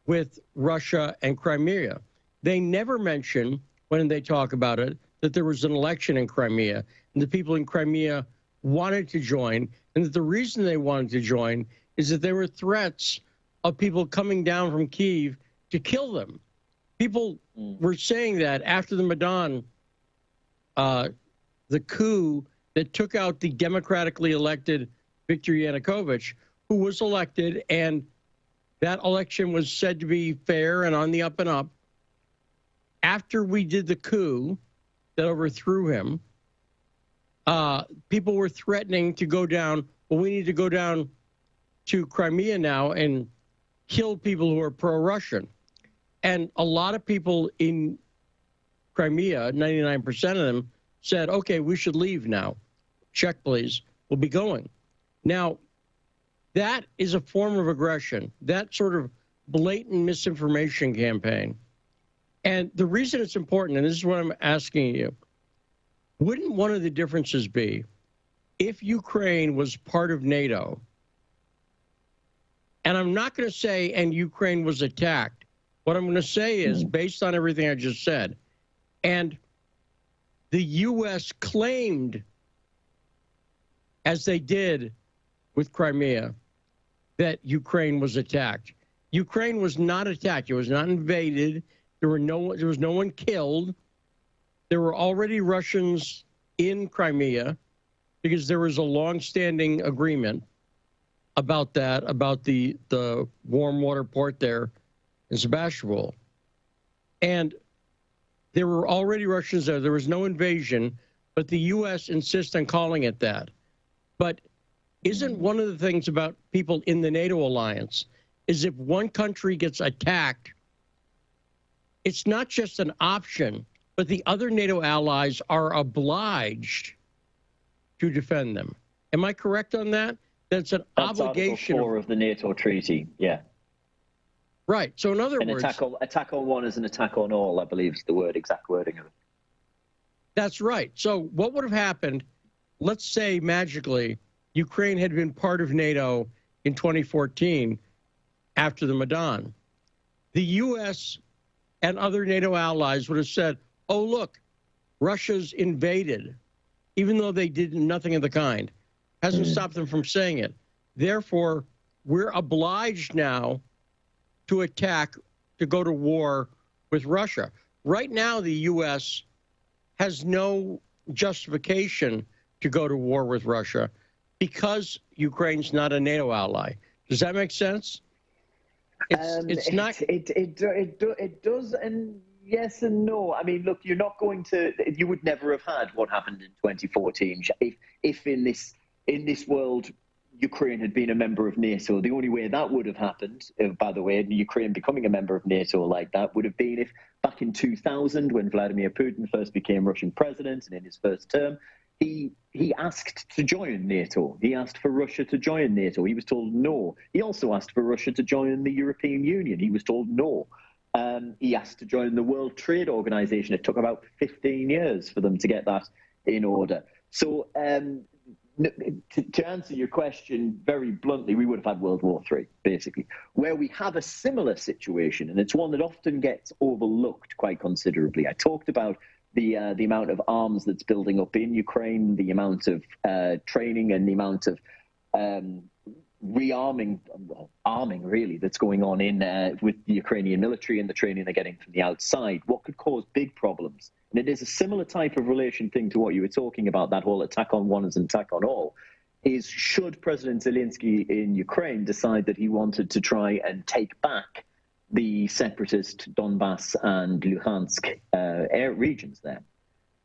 with Russia and Crimea. They never mention, when they talk about it, that there was an election in Crimea and the people in Crimea wanted to join, and that the reason they wanted to join is that there were threats of people coming down from Kyiv to kill them. People were saying that after the Maidan, the coup that took out the democratically elected Viktor Yanukovych, who was elected, and that election was said to be fair and on the up and up. After we did the coup that overthrew him, people were threatening to go down. Well, we need to go down to Crimea now and kill people who are pro-Russian. And a lot of people in Crimea, 99% of them, said, okay, we should leave now. Check, please. We'll be going. Now, that is a form of aggression, that sort of blatant misinformation campaign. And the reason it's important, and this is what I'm asking you, wouldn't one of the differences be if Ukraine was part of NATO, and I'm not going to say, and Ukraine was attacked. What I'm going to say is, based on everything I just said, and the U.S. claimed, as they did with Crimea, that Ukraine was attacked. Ukraine was not attacked. It was not invaded. There was no one killed. There were already Russians in Crimea because there was a long-standing agreement about that, about the warm water port there in Sebastopol. And there were already Russians there. There was no invasion, but the U.S. insists on calling it that. But isn't one of the things about people in the NATO alliance is if one country gets attacked, it's not just an option, but the other NATO allies are obliged to defend them. Am I correct on that? That's an obligation. Article 4 of the NATO treaty, yeah. Right. So in other words, attack on one is an attack on all, I believe is the exact wording of it. That's right. So what would have happened, let's say magically, Ukraine had been part of NATO in 2014 after the Maidan. The U.S. and other NATO allies would have said, oh, look, Russia's invaded, even though they did nothing of the kind. Hasn't stopped them from saying it. Therefore, we're obliged now to attack, to go to war with Russia. Right now, the U.S. has no justification to go to war with Russia because Ukraine's not a NATO ally. Does that make sense? It's not. It does, and yes and no. I mean, look, you're not going to. You would never have had what happened in 2014 if in this world Ukraine had been a member of NATO. The only way that would have happened, by the way, Ukraine becoming a member of NATO like that, would have been if back in 2000, when Vladimir Putin first became Russian president and in his first term, he asked to join NATO. He asked for Russia to join NATO. He was told no. He also asked for Russia to join the European Union. He was told no. He asked to join the World Trade Organization. It took about 15 years for them to get that in order. So to answer your question very bluntly, we would have had World War III, basically. Where we have a similar situation, and it's one that often gets overlooked quite considerably. I talked about the amount of arms that's building up in Ukraine, the amount of training and the amount of arming really that's going on in with the Ukrainian military and the training they're getting from the outside. What could cause big problems? And it is a similar type of relation thing to what you were talking about, that whole attack on one is an attack on all, is should President Zelensky in Ukraine decide that he wanted to try and take back the separatist Donbass and Luhansk air regions there.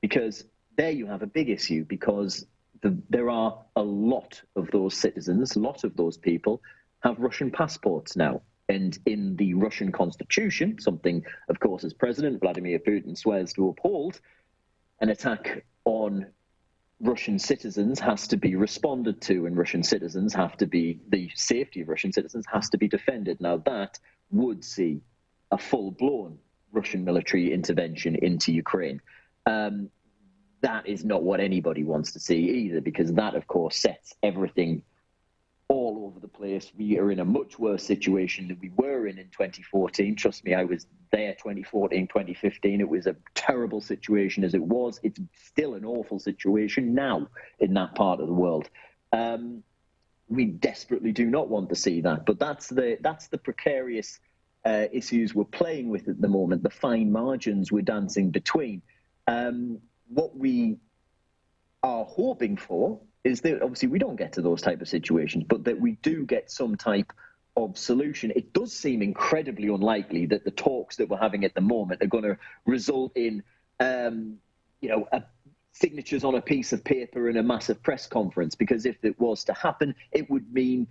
Because there you have a big issue, because there are a lot of those citizens, a lot of those people have Russian passports now. And in the Russian constitution, something, of course, as President Vladimir Putin swears to uphold, an attack on Russian citizens has to be responded to, and Russian citizens have to be, the safety of Russian citizens has to be defended. Now that would see a full-blown Russian military intervention into Ukraine. that is not what anybody wants to see either, because that, of course, sets everything all over the place. We are in a much worse situation than we were in 2014. Trust me, I was there 2014, 2015. It was a terrible situation as it was. It's still an awful situation now in that part of the world. We desperately do not want to see that, but that's the precarious issues we're playing with at the moment, the fine margins we're dancing between. What we are hoping for is that obviously we don't get to those type of situations, but that we do get some type of solution. It does seem incredibly unlikely that the talks that we're having at the moment are going to result in, signatures on a piece of paper and a massive press conference, because if it was to happen, it would mean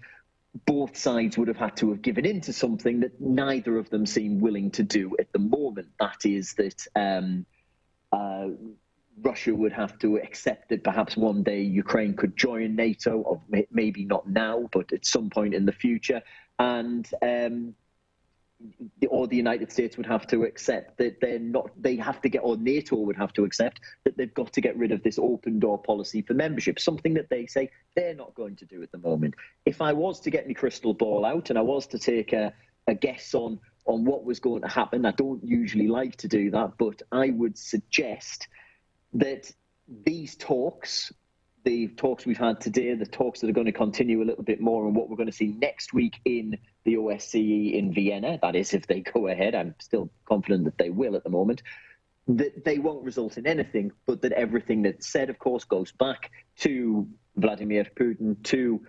both sides would have had to have given in to something that neither of them seem willing to do at the moment. That is that Russia would have to accept that perhaps one day Ukraine could join NATO, or maybe not now, but at some point in the future. And or the United States would have to accept that or NATO would have to accept that they've got to get rid of this open door policy for membership, something that they say they're not going to do at the moment. If I was to get my crystal ball out and I was to take a guess on what was going to happen, I don't usually like to do that, but I would suggest that these talks, the talks we've had today, the talks that are going to continue a little bit more, and what we're going to see next week in the OSCE in Vienna, that is if they go ahead, I'm still confident that they will at the moment, that they won't result in anything, but that everything that's said, of course, goes back to Vladimir Putin, to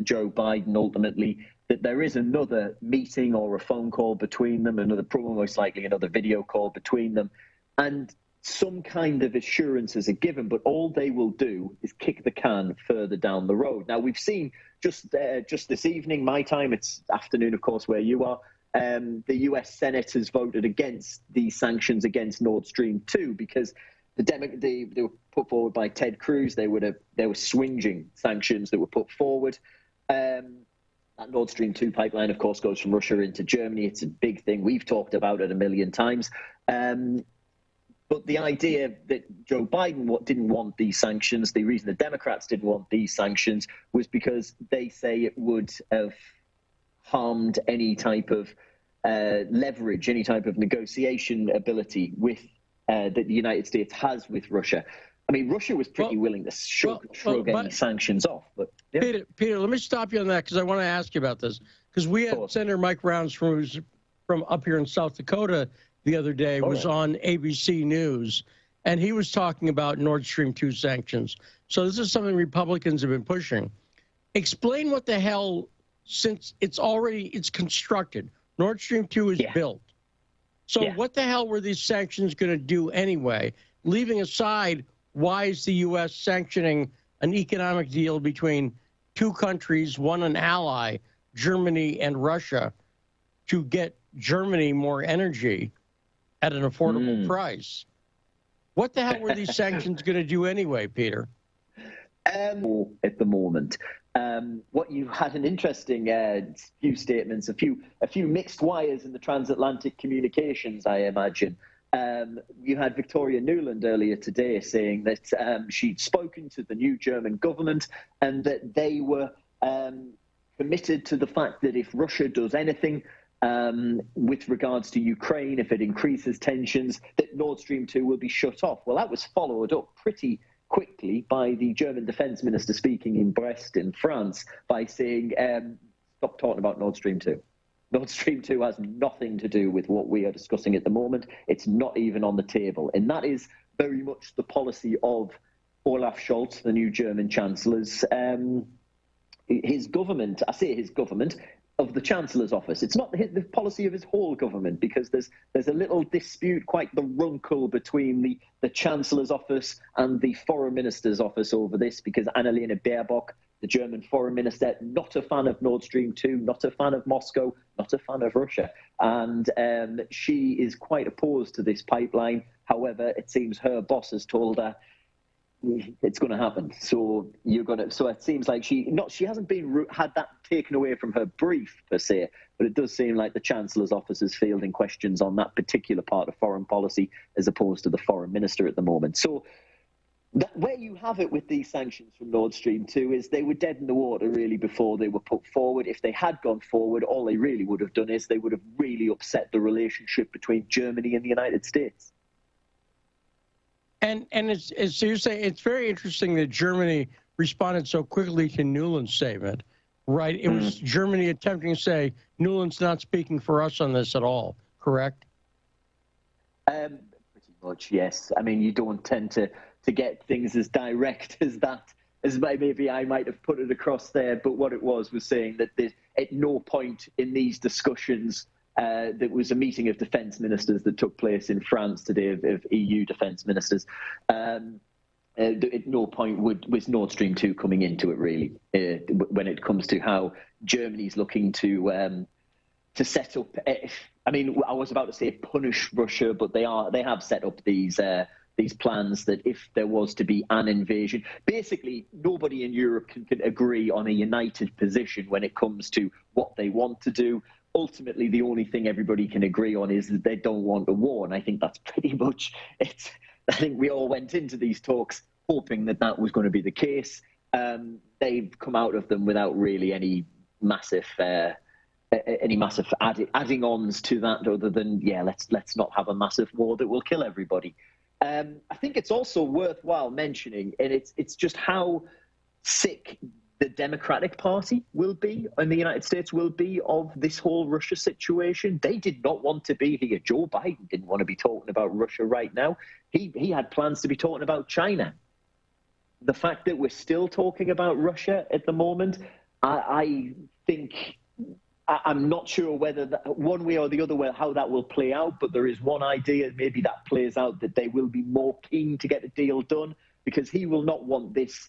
Joe Biden ultimately, that there is another meeting or a phone call between them, probably most likely another video call between them, and some kind of assurances are given, but all they will do is kick the can further down the road. Now, we've seen just this evening, my time, it's afternoon, of course, where you are, the US Senate has voted against the sanctions against Nord Stream 2 because they were put forward by Ted Cruz. They were swinging sanctions that were put forward. That Nord Stream 2 pipeline, of course, goes from Russia into Germany. It's a big thing. We've talked about it a million times. But the idea that Joe Biden didn't want these sanctions, the reason the Democrats didn't want these sanctions was because they say it would have harmed any type of leverage, any type of negotiation ability with that the United States has with Russia. I mean, Russia was pretty willing to shrug any sanctions off. But yeah. Peter, let me stop you on that because I want to ask you about this. Because we had Senator Mike Rounds from up here in South Dakota the other day, was on ABC News, and he was talking about Nord Stream 2 sanctions. So this is something Republicans have been pushing. Explain what the hell, since it's constructed. Nord Stream 2 is built. So what the hell were these sanctions going to do anyway? Leaving aside, why is the U.S. sanctioning an economic deal between two countries, one an ally, Germany and Russia, to get Germany more energy at an affordable price? What the hell were these sanctions going to do anyway, Peter? At the moment, what you had an interesting few statements, a few mixed wires in the transatlantic communications, I imagine. You had Victoria Nuland earlier today saying that she'd spoken to the new German government and that they were committed to the fact that if Russia does anything with regards to Ukraine, if it increases tensions, that Nord Stream 2 will be shut off. Well, that was followed up pretty quickly by the German defense minister speaking in Brest in France by saying, stop talking about Nord Stream 2. Nord Stream 2 has nothing to do with what we are discussing at the moment. It's not even on the table. And that is very much the policy of Olaf Scholz, the new German chancellor's, his government. I say his government, of the Chancellor's office. It's not the policy of his whole government, because there's a little dispute, quite the runkle between the Chancellor's office and the Foreign Minister's office over this, because Annalena Baerbock, the German Foreign Minister, not a fan of Nord Stream 2, not a fan of Moscow, not a fan of Russia. And she is quite opposed to this pipeline. However, it seems her boss has told her it's going to happen. So it seems like she hasn't had that taken away from her brief per se, but it does seem like the Chancellor's office is fielding questions on that particular part of foreign policy as opposed to the foreign minister at the moment. So Where you have it with these sanctions from Nord Stream 2 is they were dead in the water really before they were put forward. If they had gone forward, all they really would have done is they would have really upset the relationship between Germany and the United States. And so you're saying it's very interesting that Germany responded so quickly to Nuland's statement, right? It was Germany attempting to say Nuland's not speaking for us on this at all, correct? Pretty much, yes. I mean, you don't tend to get things as direct as that, as maybe I might have put it across there. But what it was saying that at no point in these discussions, there was a meeting of defence ministers that took place in France today, of EU defence ministers. At no point was Nord Stream 2 coming into it, really, when it comes to how Germany's looking to set up. I mean, I was about to say punish Russia, but they have set up these plans that if there was to be an invasion, basically nobody in Europe can agree on a united position when it comes to what they want to do. Ultimately, the only thing everybody can agree on is that they don't want a war, and I think that's pretty much it. I think we all went into these talks hoping that was going to be the case. They've come out of them without really any massive adding ons to that, other than let's not have a massive war that will kill everybody. I think it's also worthwhile mentioning, and it's just how sick the Democratic Party will be, and the United States will be, of this whole Russia situation. They did not want to be here. Joe Biden didn't want to be talking about Russia right now. He had plans to be talking about China. The fact that we're still talking about Russia at the moment, I think, I'm not sure whether one way or the other how that will play out, but there is one idea, maybe that plays out, that they will be more keen to get a deal done, because he will not want this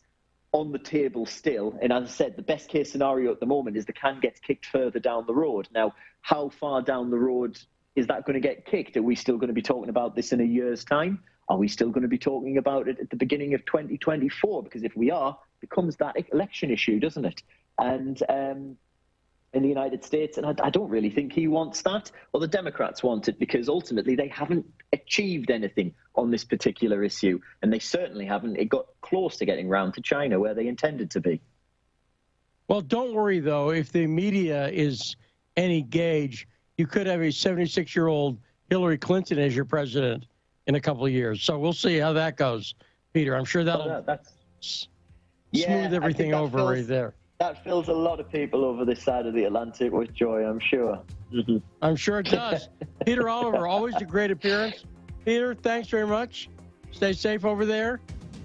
on the table still. And as I said, the best case scenario at the moment is the can gets kicked further down the road. Now, how far down the road is that going to get kicked? Are we still going to be talking about this in a year's time? Are we still going to be talking about it at the beginning of 2024? Because if we are, it becomes that election issue, doesn't it? And in the United States, and I don't really think he wants that, or the Democrats want it, because ultimately they haven't achieved anything on this particular issue, and they certainly haven't. It got close to getting round to China, where they intended to be. Well, don't worry, though. If the media is any gauge, you could have a 76-year-old Hillary Clinton as your president in a couple of years. So we'll see how that goes, Peter. I'm sure that'll smooth everything over right there. That fills a lot of people over this side of the Atlantic with joy, I'm sure. I'm sure it does. Peter Oliver, always a great appearance. Peter, thanks very much. Stay safe over there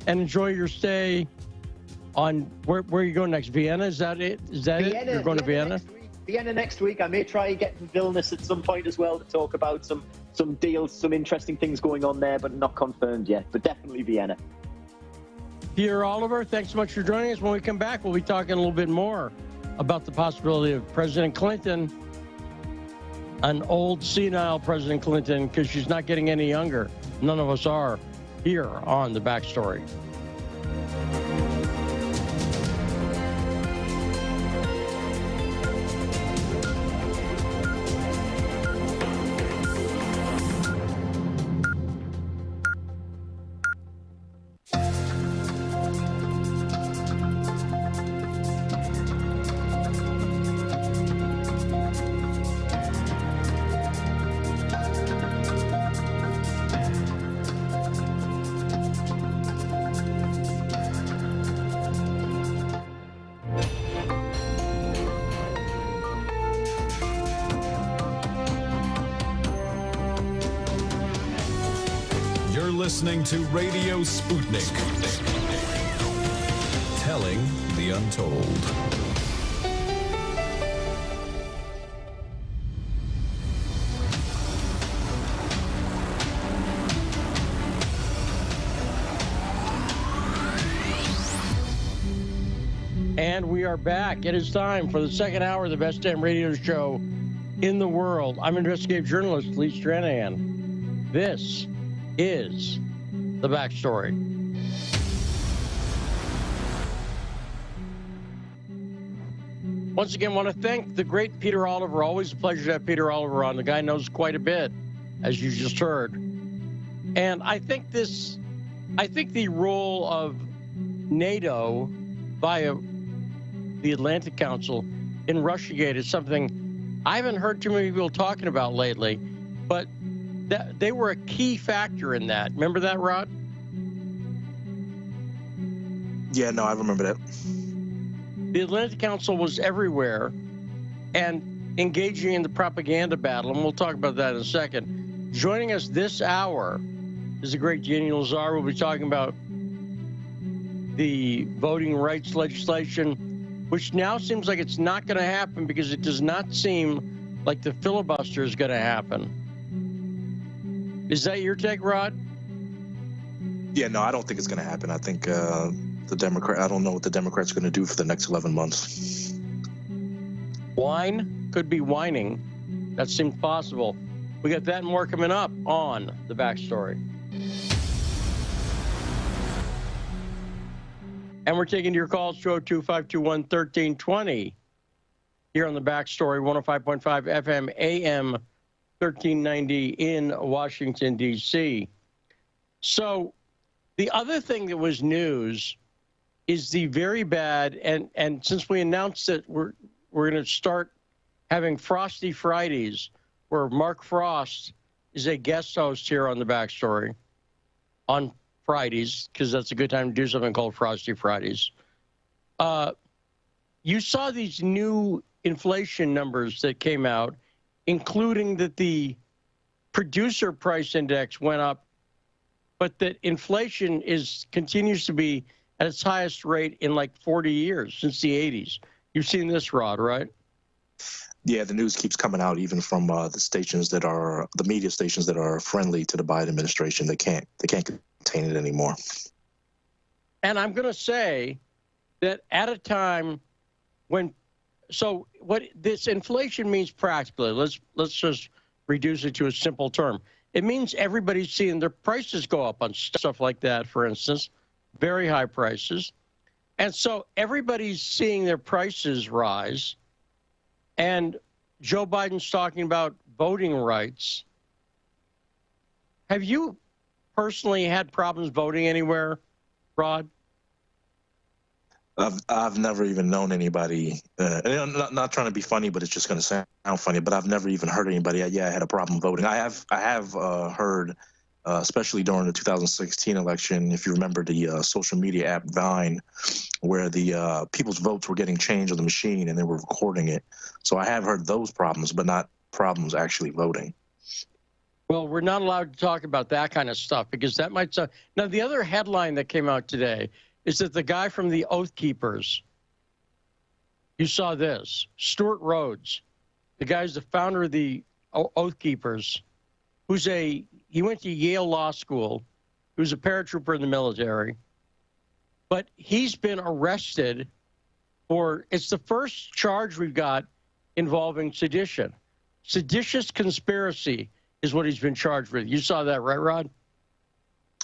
and enjoy your stay on where are you going next? Vienna? Is that it? Vienna, You're going to Vienna? Vienna next week. I may try and get to Vilnius at some point as well to talk about some deals, some interesting things going on there, but not confirmed yet. But definitely Vienna. Peter Oliver, thanks so much for joining us. When we come back, we'll be talking a little bit more about the possibility of President Clinton, an old senile President Clinton, because she's not getting any younger. None of us are, here on The Backstory. Listening to Radio Sputnik. Telling the untold. And we are back. It is time for the second hour of the best damn radio show in the world. I'm investigative journalist Lee Stranahan. This is The Backstory. Once again, I want to thank the great Peter Oliver. Always a pleasure to have Peter Oliver on. The guy knows quite a bit, as you just heard. And I think this I think the role of NATO via the Atlantic Council in Russiagate is something I haven't heard too many people talking about lately, but they were a key factor in that. Remember that, Rod? Yeah, no, I remember that. The Atlantic Council was everywhere and engaging in the propaganda battle, and we'll talk about that in a second. Joining us this hour is the great Jenny Lazar. We'll be talking about the voting rights legislation, which now seems like it's not going to happen because it does not seem like the filibuster is going to happen. Is that your take, Rod? Yeah, no, I don't think it's going to happen. I think I don't know what the Democrats are going to do for the next 11 months. Whine could be whining. That seems possible. We got that and more coming up on The Backstory. And we're taking your calls, 202-521-1320, here on The Backstory, 105.5 FM, AM 1390 in Washington, D.C. So the other thing that was news is the very bad, and since we announced that we're going to start having Frosty Fridays, where Mark Frost is a guest host here on The Backstory on Fridays, because that's a good time to do something called Frosty Fridays. You saw these new inflation numbers that came out, including that the producer price index went up, but that inflation continues to be at its highest rate in like 40 years, since the 80s. You've seen this, Rod, right? Yeah, the news keeps coming out even from the media stations that are friendly to the Biden administration. They can't contain it anymore. And I'm going to say that at a time when, so what this inflation means practically, let's just reduce it to a simple term. It means everybody's seeing their prices go up on stuff like that, for instance, very high prices. And so everybody's seeing their prices rise. And Joe Biden's talking about voting rights. Have you personally had problems voting anywhere, Rod? I've never even known anybody, not trying to be funny, but it's just going to sound funny, but I've never even heard anybody, I had a problem voting. I have heard, especially during the 2016 election, if you remember the social media app Vine, where the people's votes were getting changed on the machine and they were recording it. So I have heard those problems, but not problems actually voting. Well, we're not allowed to talk about that kind of stuff because that might sound... Now, the other headline that came out today is that the guy from the Oath Keepers, you saw this, Stuart Rhodes, the guy's the founder of the Oath Keepers, he went to Yale Law School, he was a paratrooper in the military, but he's been arrested it's the first charge we've got involving sedition. Seditious conspiracy is what he's been charged with. You saw that, right, Rod?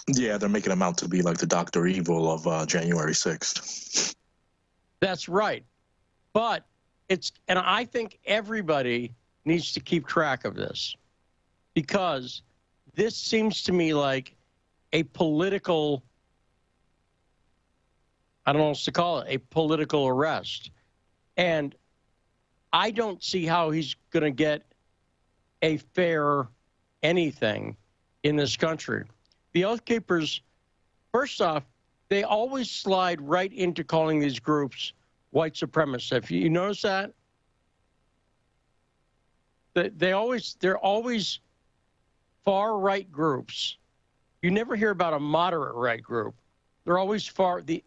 Yeah, they're making him out to be like the Dr. Evil of January 6th. That's right. But and I think everybody needs to keep track of this because this seems to me like a political, I don't know what to call it, a political arrest. And I don't see how he's going to get a fair anything in this country. The Oath Keepers, first off, they always slide right into calling these groups white supremacists. Have you noticed that? They're always far-right groups. You never hear about a moderate right group. They're always the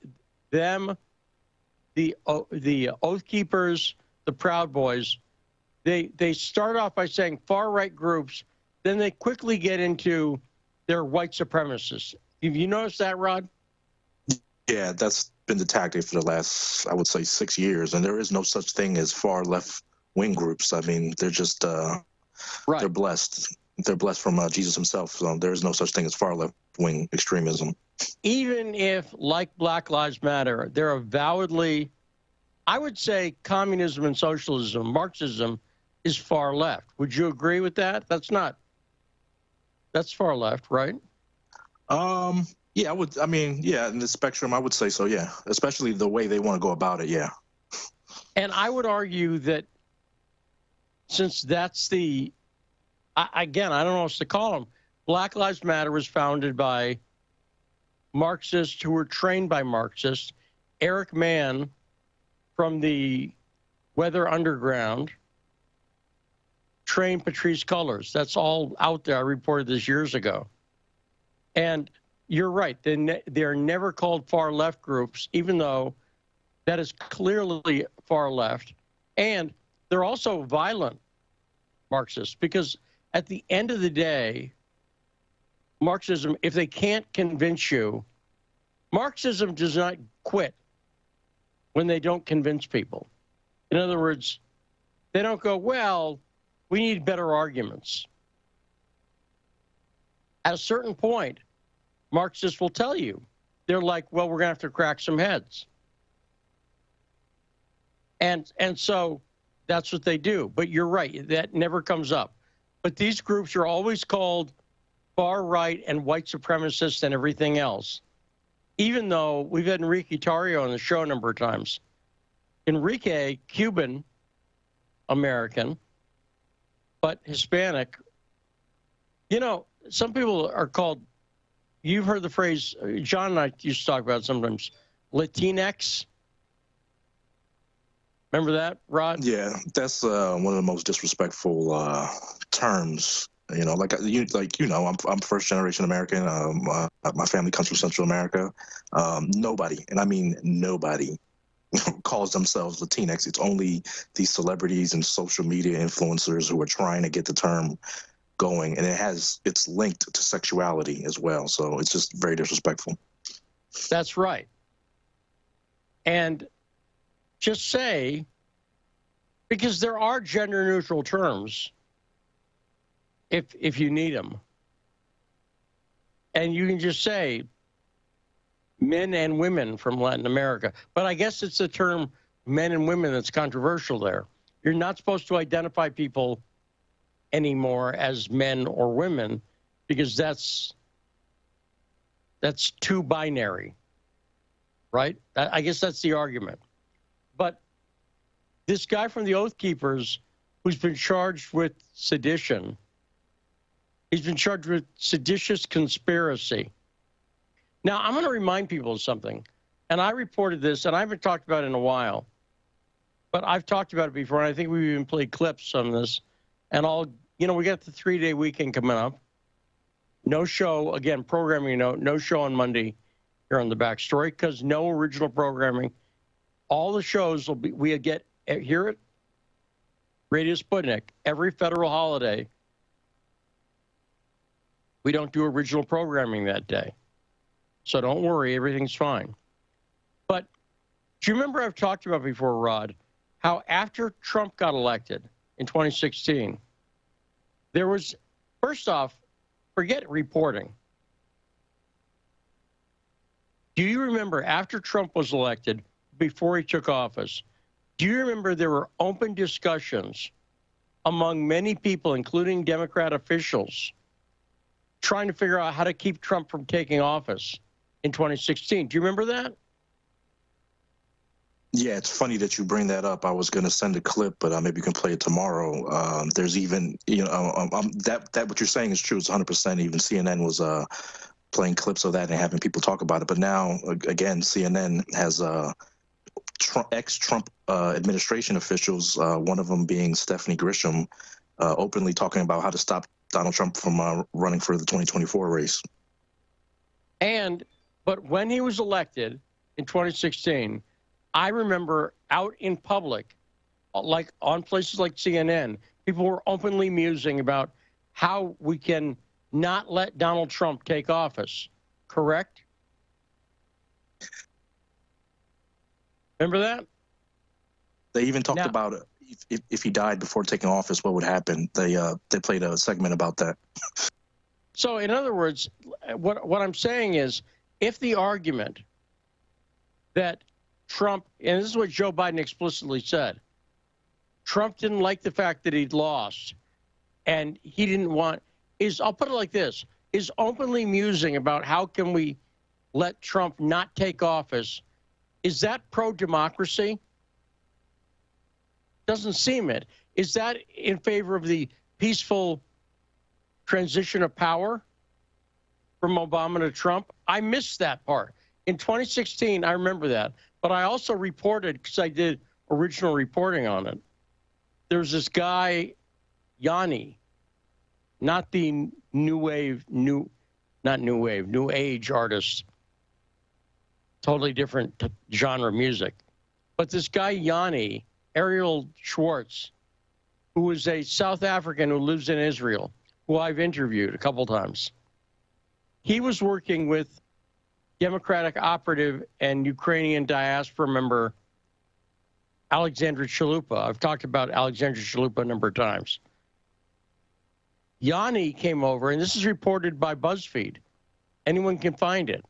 Oath Keepers, the Proud Boys. They start off by saying far-right groups, then they quickly get into they're white supremacists. Have you noticed that, Rod? Yeah, that's been the tactic for the last, I would say, 6 years. And there is no such thing as far left-wing groups. I mean, they're just, right. They're blessed. They're blessed from Jesus himself. So there is no such thing as far left-wing extremism. Even if, like Black Lives Matter, they're avowedly, I would say communism and socialism, Marxism, is far left. Would you agree with that? That's far left, right? Yeah, I would. I mean, yeah, in the spectrum, I would say so. Yeah, especially the way they want to go about it. Yeah. And I would argue that since that's again, I don't know what to call them. Black Lives Matter was founded by Marxists who were trained by Marxists. Eric Mann from the Weather Underground trained Patrisse Cullors. That's all out there. I reported this years ago. And you're right. They're never called far left groups, even though that is clearly far left. And they're also violent Marxists, because at the end of the day, Marxism, if they can't convince you, Marxism does not quit when they don't convince people. In other words, they don't go, well, we need better arguments. At a certain point, Marxists will tell you, they're like, well, we're going to have to crack some heads. And so that's what they do. But you're right, that never comes up. But these groups are always called far right and white supremacists and everything else, even though we've had Enrique Tarrio on the show a number of times. Enrique, Cuban American, but Hispanic. You know, some people are called, you've heard the phrase, John and I used to talk about it sometimes, Latinx. Remember that, Rod? Yeah, that's one of the most disrespectful terms. You know, I'm first generation American. My family comes from Central America. Nobody, and I mean nobody, calls themselves Latinx. It's only these celebrities and social media influencers who are trying to get the term going, and it's linked to sexuality as well. So it's just very disrespectful. That's right. And just say, because there are gender neutral terms if you need them. And you can just say men and women from Latin America. But I guess it's the term men and women that's controversial there. You're not supposed to identify people anymore as men or women, because that's too binary, right? I guess that's the argument. But this guy from the Oath Keepers, who's been charged with sedition, he's been charged with seditious conspiracy. Now, I'm going to remind people of something, and I reported this, and I haven't talked about it in a while, but I've talked about it before, and I think we've even played clips on this, and we got the 3-day weekend coming up. No show, again, programming note, no show on Monday here on The Backstory, because no original programming. All the shows we get here at Radio Sputnik, every federal holiday, we don't do original programming that day. So don't worry, everything's fine. But do you remember I've talked about before, Rod, how after Trump got elected in 2016, there was, first off, forget reporting. Do you remember after Trump was elected, before he took office, do you remember there were open discussions among many people, including Democrat officials, trying to figure out how to keep Trump from taking office in 2016? Do you remember that? Yeah, it's funny that you bring that up. I was going to send a clip, but maybe you can play it tomorrow. There's even, that what you're saying is true. It's 100%. Even CNN was playing clips of that and having people talk about it. But now, again, CNN has ex-Trump administration officials, one of them being Stephanie Grisham, openly talking about how to stop Donald Trump from running for the 2024 race. But when he was elected in 2016, I remember out in public, like on places like CNN, people were openly musing about how we can not let Donald Trump take office. Correct? Remember that? They even talked about if he died before taking office, what would happen. They played a segment about that. So in other words, what I'm saying is, if the argument that Trump, and this is what Joe Biden explicitly said, Trump didn't like the fact that he'd lost, and he didn't want, I'll put it like this, is openly musing about how can we let Trump not take office, is that pro-democracy? Doesn't seem it. Is that in favor of the peaceful transition of power from Obama to Trump? I missed that part. In 2016, I remember that. But I also reported, because I did original reporting on it, there's this guy, Yanni, not the new age artist, totally different genre of music. But this guy, Yanni, Ariel Schwartz, who is a South African who lives in Israel, who I've interviewed a couple times. He was working with Democratic operative and Ukrainian diaspora member Alexandra Chalupa. I've talked about Alexandra Chalupa a number of times. Yanni came over, and this is reported by BuzzFeed. Anyone can find it.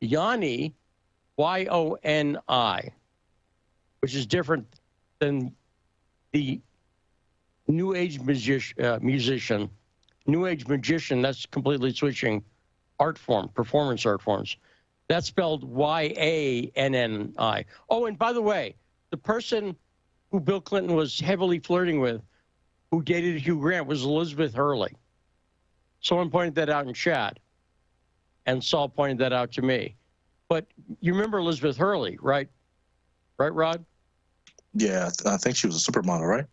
Yanni, Y-O-N-I, which is different than the New Age musician. New Age magician, that's completely switching art form, performance art forms. That's spelled Y-A-N-N-I. Oh, and by the way, the person who Bill Clinton was heavily flirting with, who dated Hugh Grant, was Elizabeth Hurley. Someone pointed that out in chat, and Saul pointed that out to me. But you remember Elizabeth Hurley, right? Right, Rod? Yeah, I think she was a supermodel, right?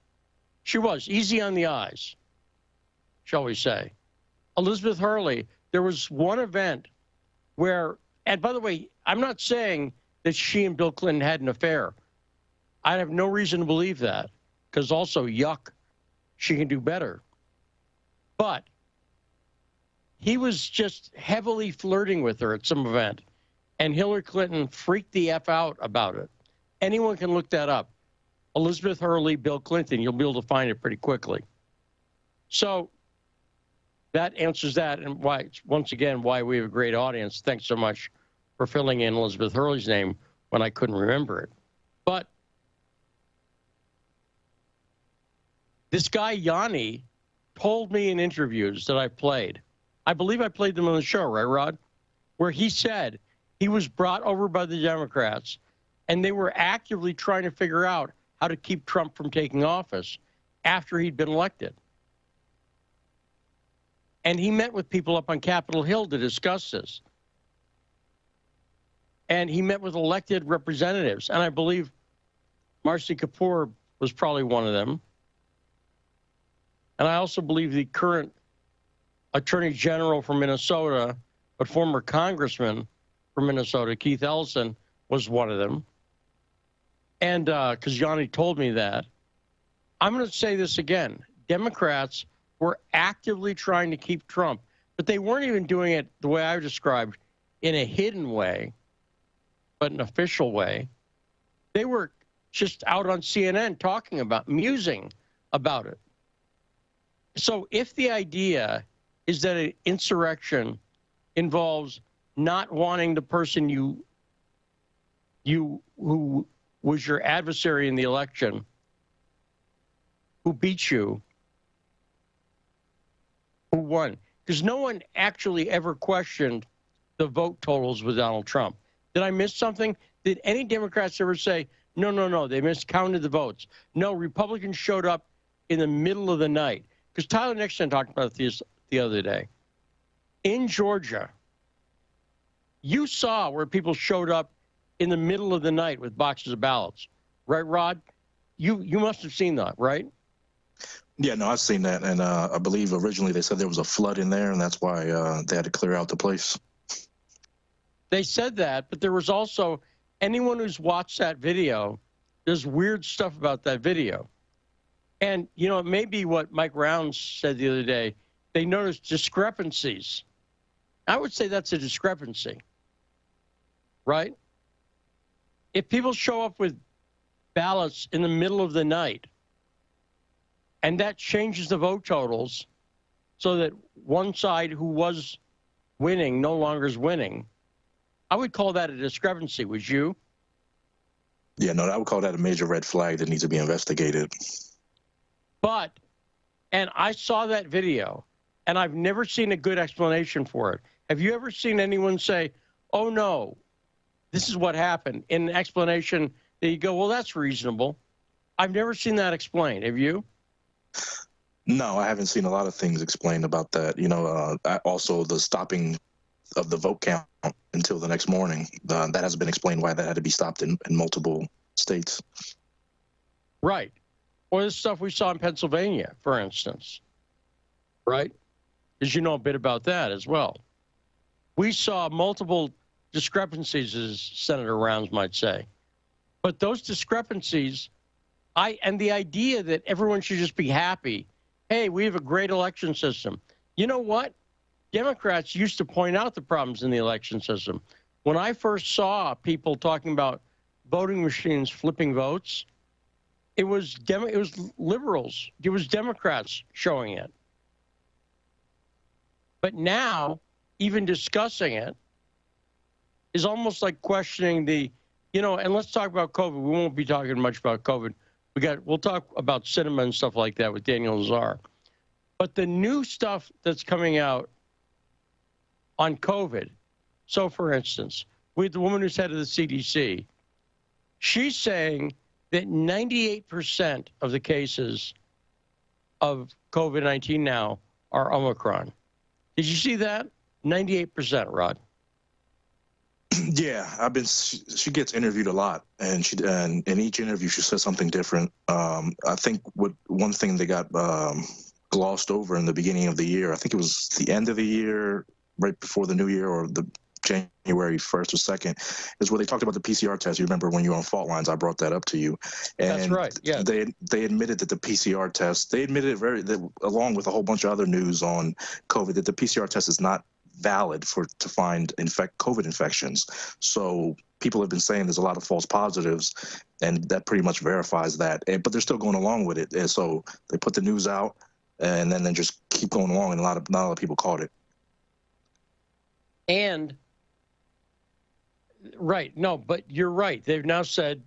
She was. Easy on the eyes, shall we say. Elizabeth Hurley, there was one event where, and by the way, I'm not saying that she and Bill Clinton had an affair. I have no reason to believe that, because also, yuck, she can do better. But he was just heavily flirting with her at some event, and Hillary Clinton freaked the F out about it. Anyone can look that up. Elizabeth Hurley, Bill Clinton, you'll be able to find it pretty quickly. So that answers that, and why, once again, why we have a great audience. Thanks so much for filling in Elizabeth Hurley's name when I couldn't remember it. But this guy, Yanni, told me in interviews that I played. I believe I played them on the show, right, Rod? Where he said he was brought over by the Democrats, and they were actively trying to figure out how to keep Trump from taking office after he'd been elected. And he met with people up on Capitol Hill to discuss this. And he met with elected representatives. And I believe Marcy Kapoor was probably one of them. And I also believe the current Attorney General from Minnesota, but former Congressman from Minnesota, Keith Ellison, was one of them. And because Yanni told me that. I'm going to say this again. Democrats were actively trying to keep Trump, but they weren't even doing it the way I described, in a hidden way, but an official way. They were just out on CNN talking about, musing about it. So if the idea is that an insurrection involves not wanting the person who was your adversary in the election, who beat you, who won, because no one actually ever questioned the vote totals with Donald Trump. Did I miss something? Did any Democrats ever say, no, they miscounted the votes? No, Republicans showed up in the middle of the night. Because Tyler Nixon talked about this the other day. In Georgia, you saw where people showed up in the middle of the night with boxes of ballots. Right, Rod? You must have seen that, right? Yeah, no, I've seen that. And I believe originally they said there was a flood in there, and that's why they had to clear out the place. They said that, but there was also, anyone who's watched that video, there's weird stuff about that video. And, you know, it may be what Mike Rounds said the other day. They noticed discrepancies. I would say that's a discrepancy, right? If people show up with ballots in the middle of the night, and that changes the vote totals so that one side who was winning no longer is winning, I would call that a discrepancy. Would you? Yeah, no, I would call that a major red flag that needs to be investigated. But, and I saw that video, and I've never seen a good explanation for it. Have you ever seen anyone say, oh, no, this is what happened, in an explanation that you go, well, that's reasonable? I've never seen that explained. Have you? No, I haven't seen a lot of things explained about that. You know, also the stopping of the vote count until the next morning. That hasn't been explained why that had to be stopped in multiple states. Right. Or the stuff we saw in Pennsylvania, for instance. Right? Because you know a bit about that as well. We saw multiple discrepancies, as Senator Rounds might say. But those discrepancies, and the idea that everyone should just be happy, hey, we have a great election system. You know what? Democrats used to point out the problems in the election system. When I first saw people talking about voting machines flipping votes, it was liberals, it was Democrats showing it. But now, even discussing it is almost like questioning and let's talk about COVID. We won't be talking much about COVID. We'll talk about cinema and stuff like that with Daniel Lazar. But the new stuff that's coming out on COVID. So, for instance, with the woman who's head of the CDC, she's saying that 98% of the cases of COVID-19 now are Omicron. Did you see that? 98%, Rod. Yeah, she gets interviewed a lot, and in each interview she says something different. I think one thing they got glossed over in the beginning of the year, I think it was the end of the year, right before the new year, or the January 1st or 2nd, is where they talked about the PCR test. You remember when you were on Fault Lines, I brought that up to you. And that's right, yeah. They admitted that the PCR test, they admitted along with a whole bunch of other news on COVID, that the PCR test is not valid to find COVID infections. So people have been saying there's a lot of false positives, and that pretty much verifies that. But they're still going along with it. And so they put the news out, and then they just keep going along, and not a lot of people caught it. And right, no, but you're right. They've now said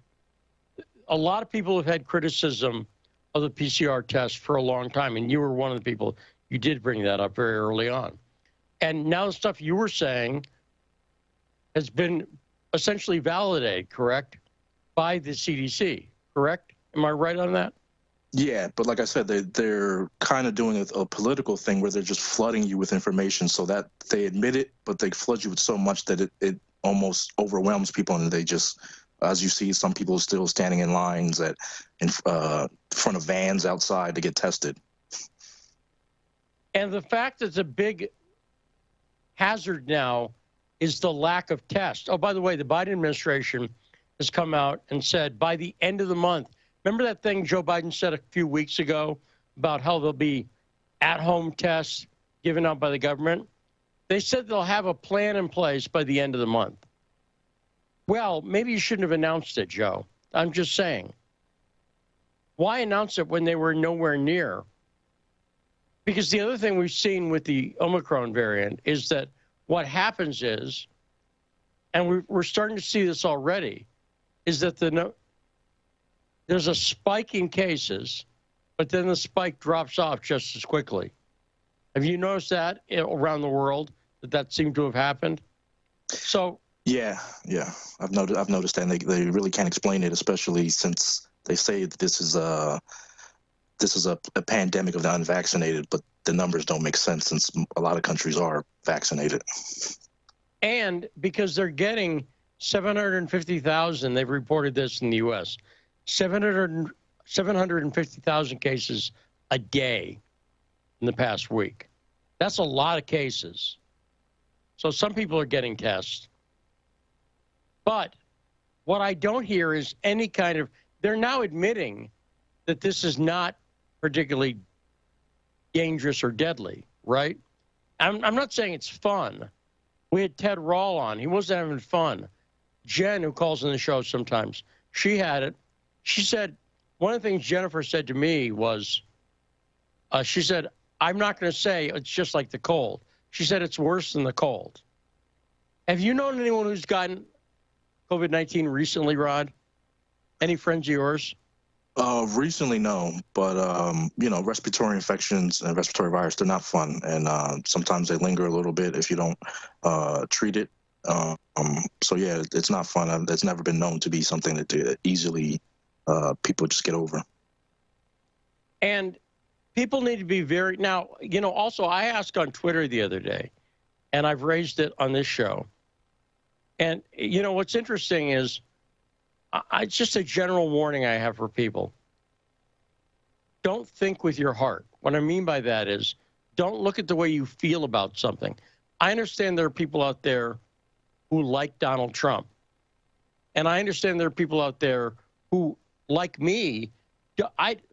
a lot of people have had criticism of the PCR test for a long time, and you were one of the people. You did bring that up very early on. And now the stuff you were saying has been essentially validated, correct, by the CDC, correct? Am I right on that? Yeah, but like I said, they're kind of doing a political thing where they're just flooding you with information so that they admit it, but they flood you with so much that it almost overwhelms people, and they just, as you see, some people are still standing in lines in front of vans outside to get tested. And the fact that the big hazard now is the lack of tests. Oh, by the way, the Biden administration has come out and said by the end of the month, remember that thing Joe Biden said a few weeks ago about how there'll be at-home tests given out by the government? They said they'll have a plan in place by the end of the month. Well, maybe you shouldn't have announced it, Joe. I'm just saying. Why announce it when they were nowhere near? Because the other thing we've seen with the Omicron variant is that what happens is, and we're starting to see this already, is that there's a spike in cases, but then the spike drops off just as quickly. Have you noticed that around the world, that seemed to have happened? So yeah, I've noticed that, and they really can't explain it, especially since they say that this is a pandemic of the unvaccinated, but the numbers don't make sense since a lot of countries are vaccinated. And because they're getting 750,000, they've reported this in the U.S., 750,000 cases a day in the past week. That's a lot of cases. So some people are getting tests. But what I don't hear is any kind of, they're now admitting that this is not particularly dangerous or deadly, right? I'm not saying it's fun. We had Ted Rall on. He wasn't having fun. Jen, who calls in the show sometimes, she had it. She said, one of the things Jennifer said to me was, she said, I'm not going to say it's just like the cold. She said it's worse than the cold. Have you known anyone who's gotten COVID-19 recently, Rod? Any friends of yours? Recently, no, but respiratory infections and respiratory virus, they're not fun, and sometimes they linger a little bit if you don't treat it. So yeah, it's not fun. It's never been known to be something that easily people just get over. And people need to be very now. Also, I asked on Twitter the other day, and I've raised it on this show. And what's interesting is, it's just a general warning I have for people. Don't think with your heart. What I mean by that is, don't look at the way you feel about something. I understand there are people out there who like Donald Trump. And I understand there are people out there who, like me,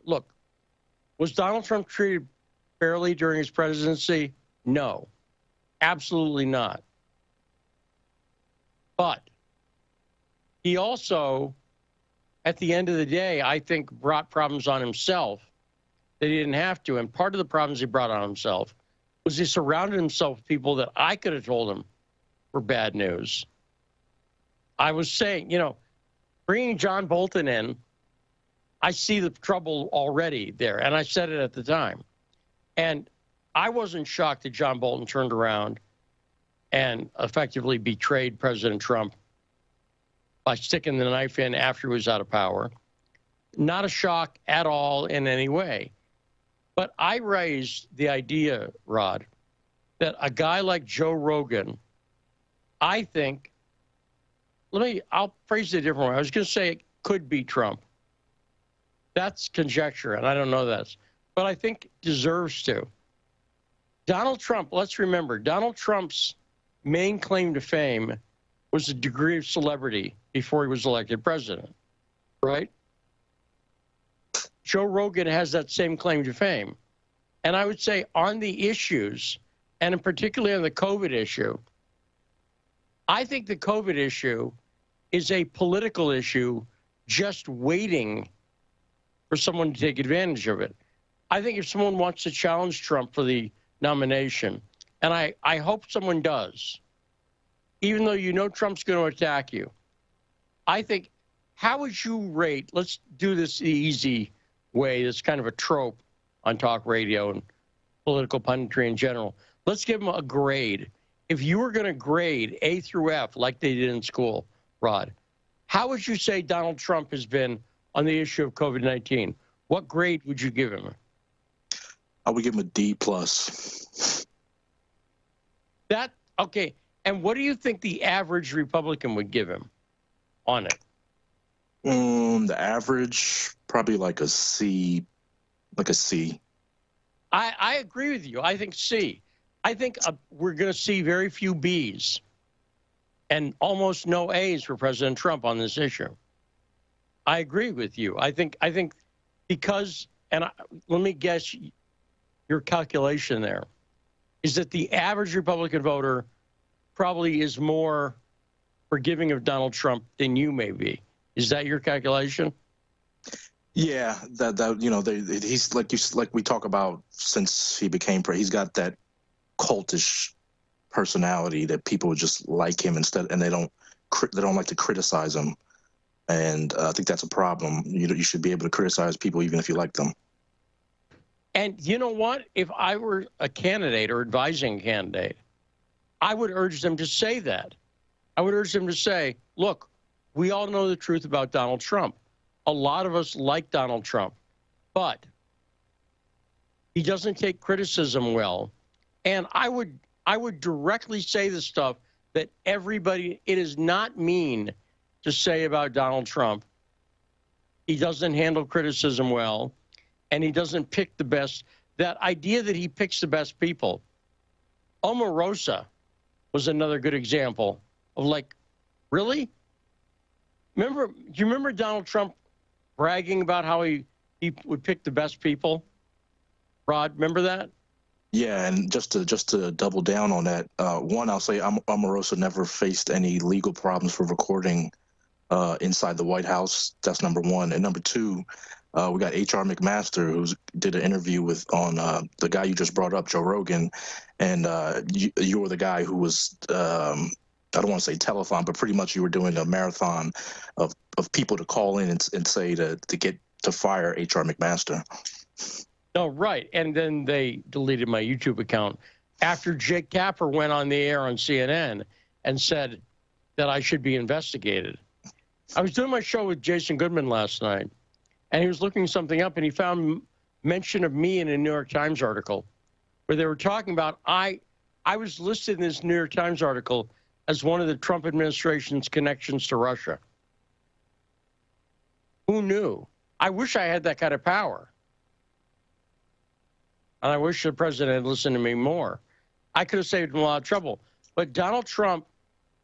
look, was Donald Trump treated fairly during his presidency? No, absolutely not. But he also, at the end of the day, I think brought problems on himself that he didn't have to. And part of the problems he brought on himself was he surrounded himself with people that I could have told him were bad news. I was saying, bringing John Bolton in, I see the trouble already there. And I said it at the time. And I wasn't shocked that John Bolton turned around and effectively betrayed President Trump by sticking the knife in after he was out of power. Not a shock at all in any way. But I raised the idea, Rod, that a guy like Joe Rogan, I think, I'll phrase it a different way. I was going to say it could be Trump. That's conjecture, and I don't know that. But I think deserves to. Donald Trump, let's remember, Donald Trump's main claim to fame was the degree of celebrity before he was elected president, right? Joe Rogan has that same claim to fame. And I would say on the issues, and in particularly on the COVID issue, I think the COVID issue is a political issue just waiting for someone to take advantage of it. I think if someone wants to challenge Trump for the nomination, and I hope someone does, even though Trump's going to attack you, I think, how would you rate, let's do this the easy way, that's kind of a trope on talk radio and political punditry in general. Let's give him a grade. If you were going to grade A through F like they did in school, Rod, how would you say Donald Trump has been on the issue of COVID-19? What grade would you give him? I would give him a D+. Okay. And what do you think the average Republican would give him on it? The average, probably like a C. I agree with you. I think C. I think we're going to see very few Bs and almost no As for President Trump on this issue. I agree with you. I think because, and let me guess your calculation there, is that the average Republican voter probably is more forgiving of Donald Trump than you may be. Is that your calculation? Yeah, he's like we talk about since he became president. He's got that cultish personality that people just like him and they don't like to criticize him. And I think that's a problem. You should be able to criticize people even if you like them. And you know what? If I were a candidate or advising a candidate, I would urge them to say that. I would urge them to say, look, we all know the truth about Donald Trump. A lot of us like Donald Trump, but he doesn't take criticism well. And I would directly say the stuff that everybody, it is not mean to say about Donald Trump. He doesn't handle criticism well, and he doesn't pick the best. That idea that he picks the best people. Omarosa was another good example of like, really? Do you remember Donald Trump bragging about how he would pick the best people? Rod, remember that? Yeah, and just to double down on that, one, I'll say Omarosa never faced any legal problems for recording inside the White House. That's number one. And number two, we got H.R. McMaster, who did an interview on the guy you just brought up, Joe Rogan, and you were the guy who was, I don't want to say telethon, but pretty much you were doing a marathon of people to call in and say to get to fire H.R. McMaster. No, right. And then they deleted my YouTube account after Jake Tapper went on the air on CNN and said that I should be investigated. I was doing my show with Jason Goodman last night, and he was looking something up, and he found mention of me in a New York Times article where they were talking about I was listed in this New York Times article as one of the Trump administration's connections to Russia. Who knew? I wish I had that kind of power. And I wish the president had listened to me more. I could have saved him a lot of trouble. But Donald Trump,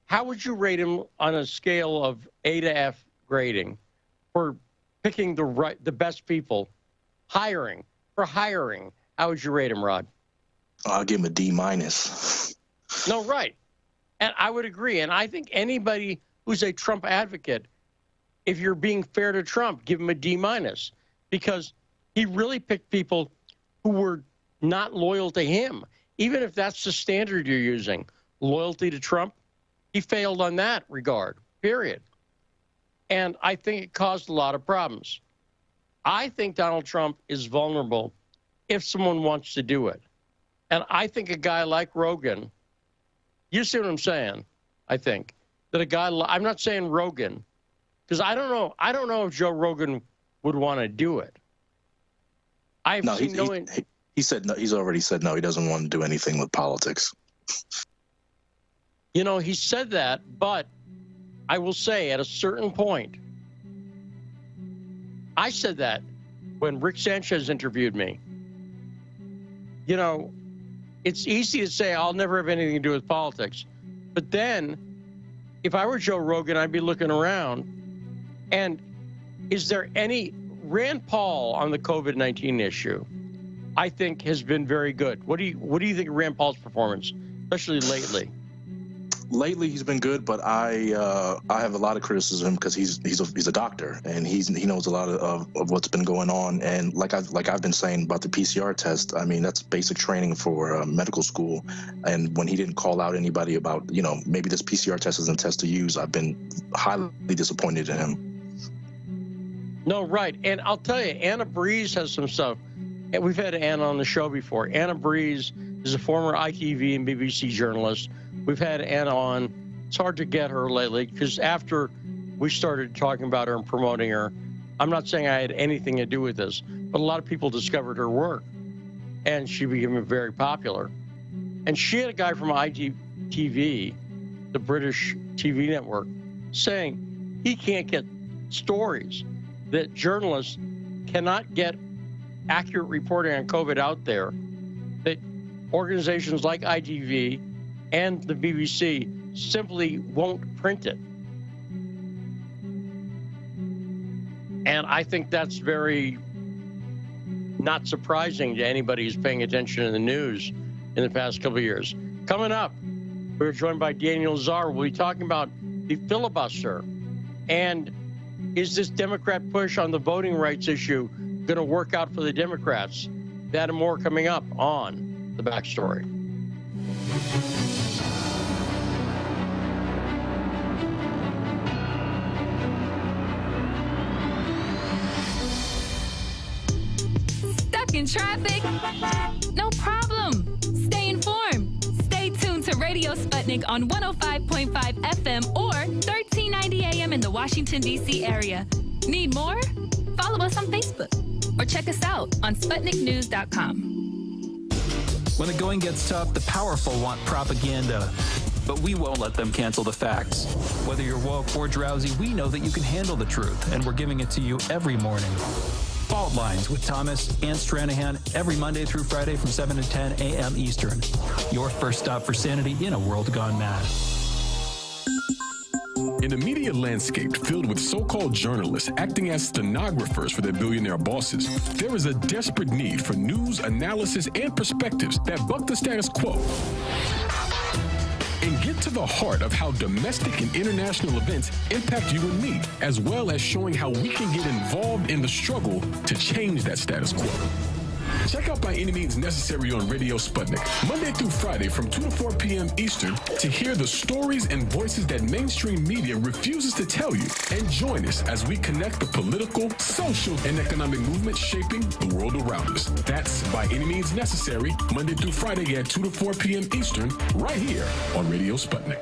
how would you rate him on a scale of A to F grading for picking the best people, hiring? How would you rate him, Rod? I'll give him a D-. No, right. And I would agree. And I think anybody who's a Trump advocate, if you're being fair to Trump, give him a D-, because he really picked people who were not loyal to him, even if that's the standard you're using. Loyalty to Trump, he failed on that regard, period. And I think it caused a lot of problems. I think Donald Trump is vulnerable if someone wants to do it. And I think a guy like Rogan, you see what I'm saying? I think that a guy, I'm not saying Rogan, because I don't know if Joe Rogan would want to do it. He said no. He's already said no. He doesn't want to do anything with politics. You know, he said that, but I will say at a certain point, I said that when Rick Sanchez interviewed me. You know, it's easy to say I'll never have anything to do with politics. But then, if I were Joe Rogan, I'd be looking around. And is there any... Rand Paul on the COVID-19 issue, I think, has been very good. What do you think of Rand Paul's performance, especially lately? Lately, he's been good, but I have a lot of criticism because he's a doctor and he knows a lot of what's been going on. And like I've been saying about the PCR test, I mean that's basic training for medical school. And when he didn't call out anybody about maybe this PCR test isn't a test to use, I've been highly disappointed in him. No, right. And I'll tell you, Anna Breeze has some stuff. And we've had Anna on the show before. Anna Breeze is a former ITV and BBC journalist. We've had Anna on. It's hard to get her lately because after we started talking about her and promoting her, I'm not saying I had anything to do with this, but a lot of people discovered her work. And she became very popular. And she had a guy from ITV, the British TV network, saying he can't get stories, that journalists cannot get accurate reporting on COVID out there, that organizations like ITV and the BBC simply won't print it. And I think that's very not surprising to anybody who's paying attention to the news in the past couple of years. Coming up, we're joined by Daniel Czar. We'll be talking about the filibuster and is this Democrat push on the voting rights issue going to work out for the Democrats? That and more coming up on The Backstory. Stuck in traffic? No problem. Stay informed. Stay tuned to Radio Sputnik on 105.5 FM or 1390 AM in the Washington, D.C. area. Need more? Follow us on Facebook or check us out on SputnikNews.com. When the going gets tough, the powerful want propaganda. But we won't let them cancel the facts. Whether you're woke or drowsy, we know that you can handle the truth, and we're giving it to you every morning. Fault Lines with Thomas and Stranahan every Monday through Friday from 7 to 10 a.m. Eastern. Your first stop for sanity in a world gone mad. In a media landscape filled with so-called journalists acting as stenographers for their billionaire bosses, there is a desperate need for news, analysis, and perspectives that buck the status quo and get to the heart of how domestic and international events impact you and me, as well as showing how we can get involved in the struggle to change that status quo. Check out By Any Means Necessary on Radio Sputnik, Monday through Friday from 2 to 4 p.m. Eastern, to hear the stories and voices that mainstream media refuses to tell you. And join us as we connect the political, social, and economic movements shaping the world around us. That's By Any Means Necessary, Monday through Friday at 2 to 4 p.m. Eastern, right here on Radio Sputnik.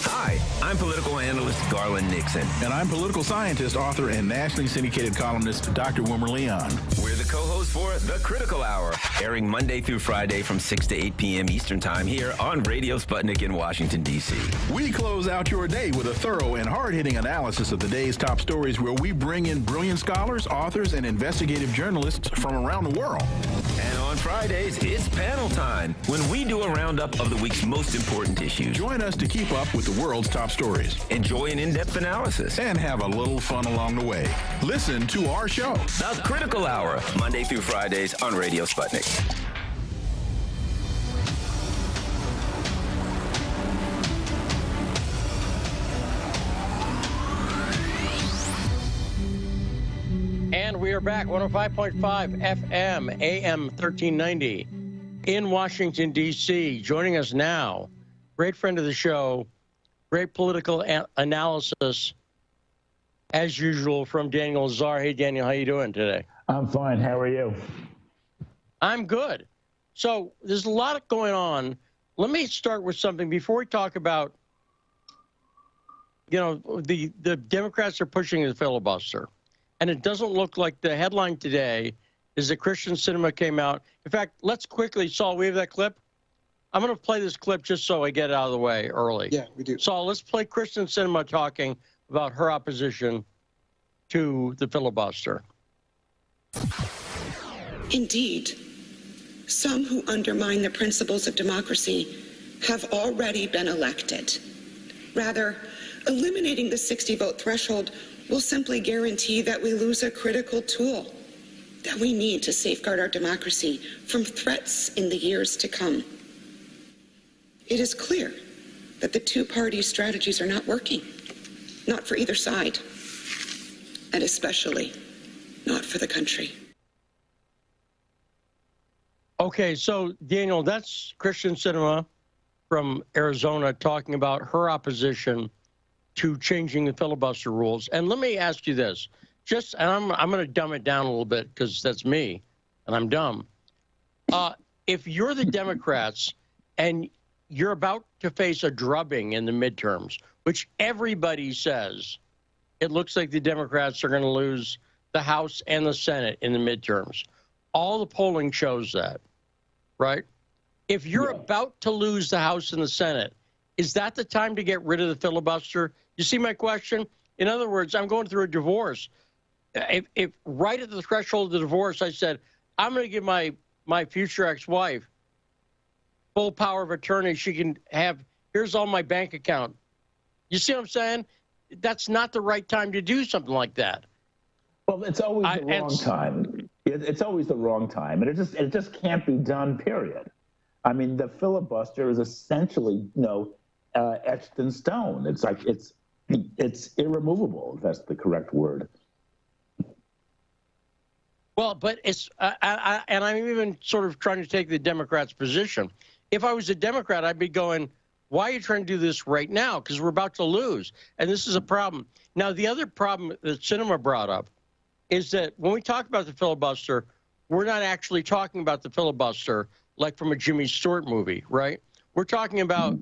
Hi, I'm political analyst Garland Nixon. And I'm political scientist, author, and nationally syndicated columnist Dr. Wilmer Leon. We're the co-hosts for The Critical Hour, airing Monday through Friday from 6 to 8 p.m. Eastern Time here on Radio Sputnik in Washington, D.C. We close out your day with a thorough and hard-hitting analysis of the day's top stories, where we bring in brilliant scholars, authors, and investigative journalists from around the world. And on Fridays, it's panel time, when we do a roundup of the week's most important issues. Join us to keep up with the world's top stories. Enjoy an in-depth analysis. And have a little fun along the way. Listen to our show, The Critical Hour, Monday through Fridays on Radio Sputnik. And we are back, 105.5 FM, AM 1390 in Washington, D.C. Joining us now, great friend of the show, great political analysis, as usual, from Daniel Lazare. Hey, Daniel, how you doing today? I'm fine. How are you? I'm good. So there's a lot going on. Let me start with something before we talk about, the Democrats are pushing the filibuster. And it doesn't look like the headline today is that Christian Sinema came out. In fact, let's quickly, Saul, we have that clip? I'm going to play this clip just so I get it out of the way early. Yeah, we do. Saul, let's play Christian Sinema talking about her opposition to the filibuster. Indeed, some who undermine the principles of democracy have already been elected. Rather, eliminating the 60-vote threshold will simply guarantee that we lose a critical tool that we need to safeguard our democracy from threats in the years to come. It is clear that the two-party strategies are not working, not for either side, and especially not for the country. Okay, so, Daniel, that's Christian Sinema from Arizona talking about her opposition to changing the filibuster rules. And let me ask you this, and I'm going to dumb it down a little bit because that's me, and I'm dumb. If you're the Democrats and you're about to face a drubbing in the midterms, which everybody says it looks like the Democrats are going to lose the House and the Senate in the midterms. All the polling shows that, right? If you're about to lose the House and the Senate, is that the time to get rid of the filibuster? You see my question? In other words, I'm going through a divorce. If right at the threshold of the divorce, I said, I'm going to give my future ex-wife full power of attorney. She can have, here's all my bank account. You see what I'm saying? That's not the right time to do something like that. Well, it's always the wrong time. It's always the wrong time. And it just can't be done, period. I mean, the filibuster is essentially, etched in stone. It's like, it's irremovable, if that's the correct word. Well, but it's, and I'm even sort of trying to take the Democrats' position. If I was a Democrat, I'd be going, why are you trying to do this right now? Because we're about to lose. And this is a problem. Now, the other problem that Sinema brought up is that when we talk about the filibuster, we're not actually talking about the filibuster like from a Jimmy Stewart movie, right? We're talking about,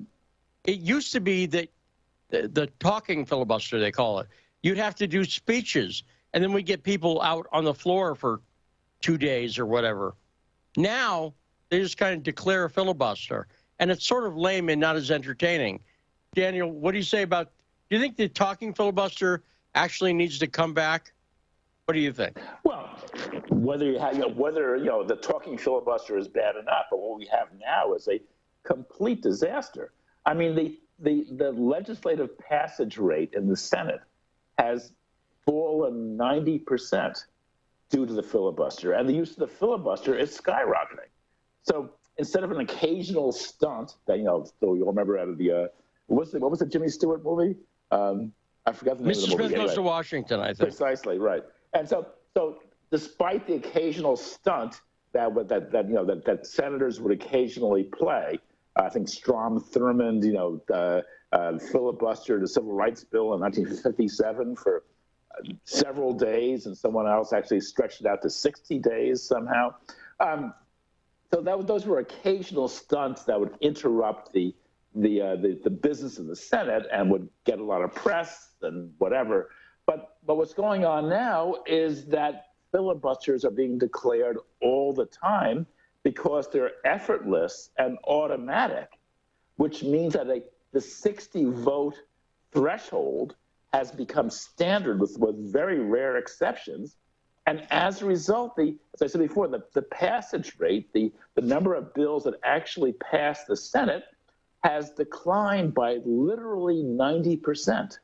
it used to be that the talking filibuster, they call it. You'd have to do speeches, and then we get people out on the floor for 2 days or whatever. Now, they just kind of declare a filibuster, and it's sort of lame and not as entertaining. Daniel, what do you say about, do you think the talking filibuster actually needs to come back? What do you think? Well, whether the talking filibuster is bad enough, but what we have now is a complete disaster. I mean, the legislative passage rate in the Senate has fallen 90% due to the filibuster, and the use of the filibuster is skyrocketing. So instead of an occasional stunt that, so you'll remember out of the, what was the Jimmy Stewart movie? I forgot the name of the movie. Mr. Smith Goes to Washington, I think. Precisely, right. And so despite the occasional stunt that senators would occasionally play. I think Strom Thurmond, filibustered the Civil Rights Bill in 1957 for several days, and someone else actually stretched it out to 60 days somehow. So those were occasional stunts that would interrupt the business of the Senate and would get a lot of press and whatever. But what's going on now is that filibusters are being declared all the time because they're effortless and automatic, which means that the 60-vote threshold has become standard with very rare exceptions. And as a result, as I said before, the passage rate, the number of bills that actually pass the Senate has declined by literally 90%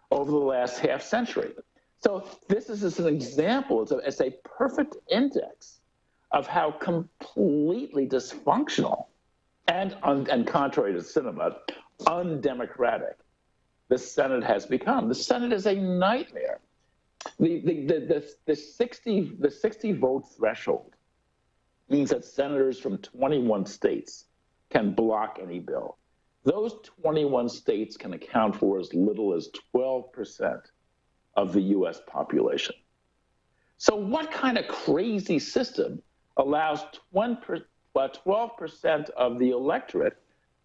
over the last half century. So this is just an example. It's a perfect index of how completely dysfunctional and contrary to cinema, undemocratic the Senate has become. The Senate is a nightmare. The 60 vote threshold means that senators from 21 states can block any bill. Those 21 states can account for as little as 12% of the U.S. population. So what kind of crazy system allows 12% of the electorate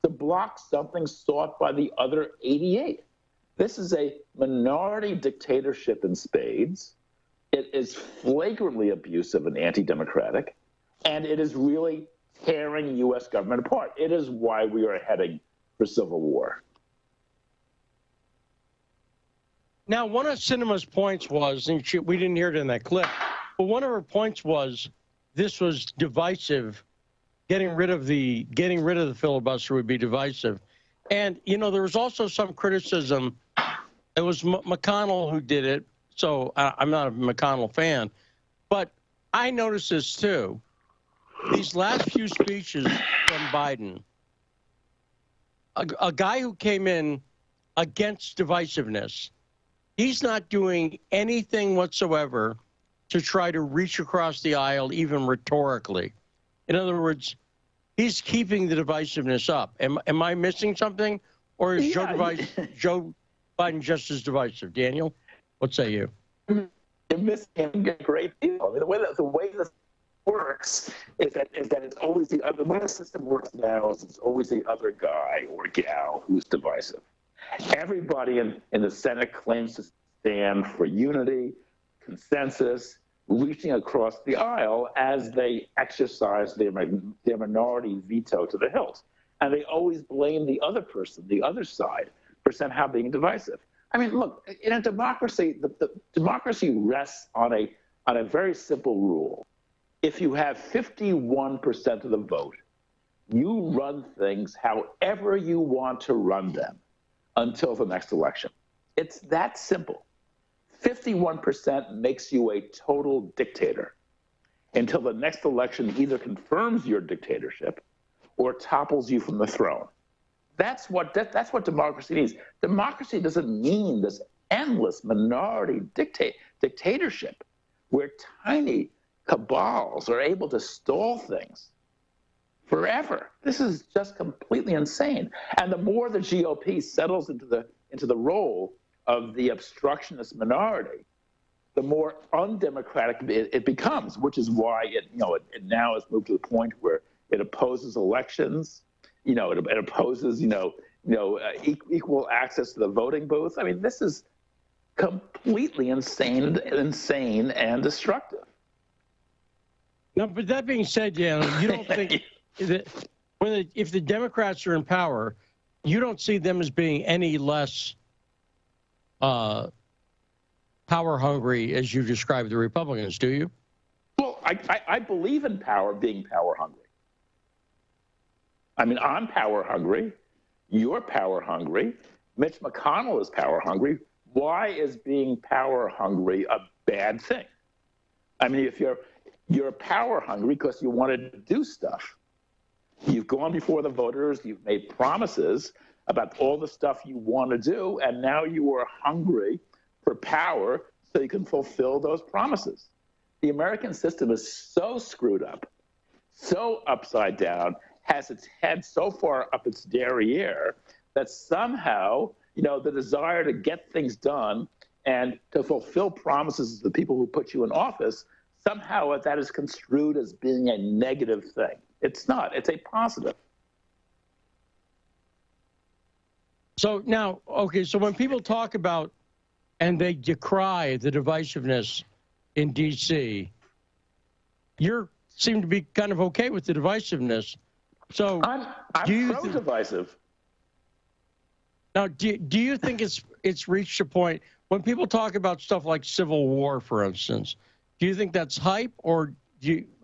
to block something sought by the other 88? This is a minority dictatorship in spades. It is flagrantly abusive and anti-democratic, and it is really tearing U.S. government apart. It is why we are heading for civil war. Now, one of Sinema's points was, and we didn't hear it in that clip, but one of her points was this was divisive. Getting rid of the filibuster would be divisive. And, there was also some criticism. It was McConnell who did it, so I'm not a McConnell fan. But I noticed this, too. These last few speeches from Biden, a guy who came in against divisiveness, he's not doing anything whatsoever to try to reach across the aisle, even rhetorically. In other words, he's keeping the divisiveness up. Am I missing something? Or is Joe Biden just as divisive? Daniel, what say you? You're missing a great deal. I mean, the way this works is that it's always the way the system works now is it's always the other guy or gal who's divisive. Everybody in the Senate claims to stand for unity, consensus, reaching across the aisle as they exercise their minority veto to the hilt. And they always blame the other person, the other side, for somehow being divisive. I mean, look, in a democracy, the democracy rests on a very simple rule. If you have 51% of the vote, you run things however you want to run them until the next election. It's that simple. 51% makes you a total dictator until the next election either confirms your dictatorship or topples you from the throne. That's what democracy means. Democracy doesn't mean this endless minority dictatorship where tiny cabals are able to stall things forever. This is just completely insane. And the more the GOP settles into the role of the obstructionist minority, the more undemocratic it becomes, which is why it now has moved to the point where it opposes elections. It opposes equal access to the voting booth. I mean, this is completely insane and destructive. No, but that being said, you don't think that if the Democrats are in power, you don't see them as being any less power hungry as you describe the Republicans, do you? Well, I believe in being power hungry. I mean, I'm power hungry. You're power hungry. Mitch McConnell is power hungry. Why is being power hungry a bad thing? I mean, if you're power hungry because you wanted to do stuff. You've gone before the voters. You've made promises about all the stuff you want to do, and now you are hungry for power so you can fulfill those promises. The American system is so screwed up so upside down, has its head so far up its derriere that somehow, the desire to get things done and to fulfill promises to the people who put you in office, somehow that is construed as being a negative thing. It's not. It's a positive. So now, okay, so when people talk about and they decry the divisiveness in D.C., you seem to be kind of okay with the divisiveness. So I'm pro-divisive. Now, do you think it's reached a point when people talk about stuff like Civil War, for instance? Do you think that's hype, or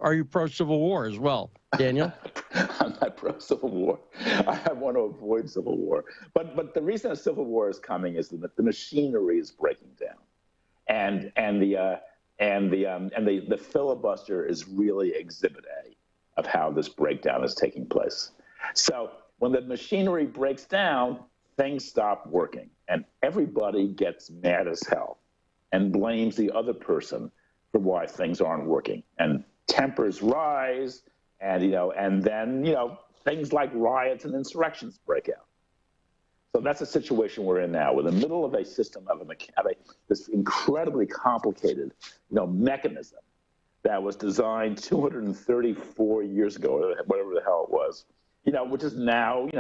are you pro-Civil War as well, Daniel? I'm not pro-Civil War. I want to avoid Civil War. But the reason a Civil War is coming is that the machinery is breaking down, and the filibuster is really Exhibit A of how this breakdown is taking place. So when the machinery breaks down, things stop working, and everybody gets mad as hell and blames the other person for why things aren't working, and tempers rise, and then things like riots and insurrections break out. So that's the situation we're in now. We're in the middle of a system of this incredibly complicated, mechanism that was designed 234 years ago, or whatever the hell it was, which is now in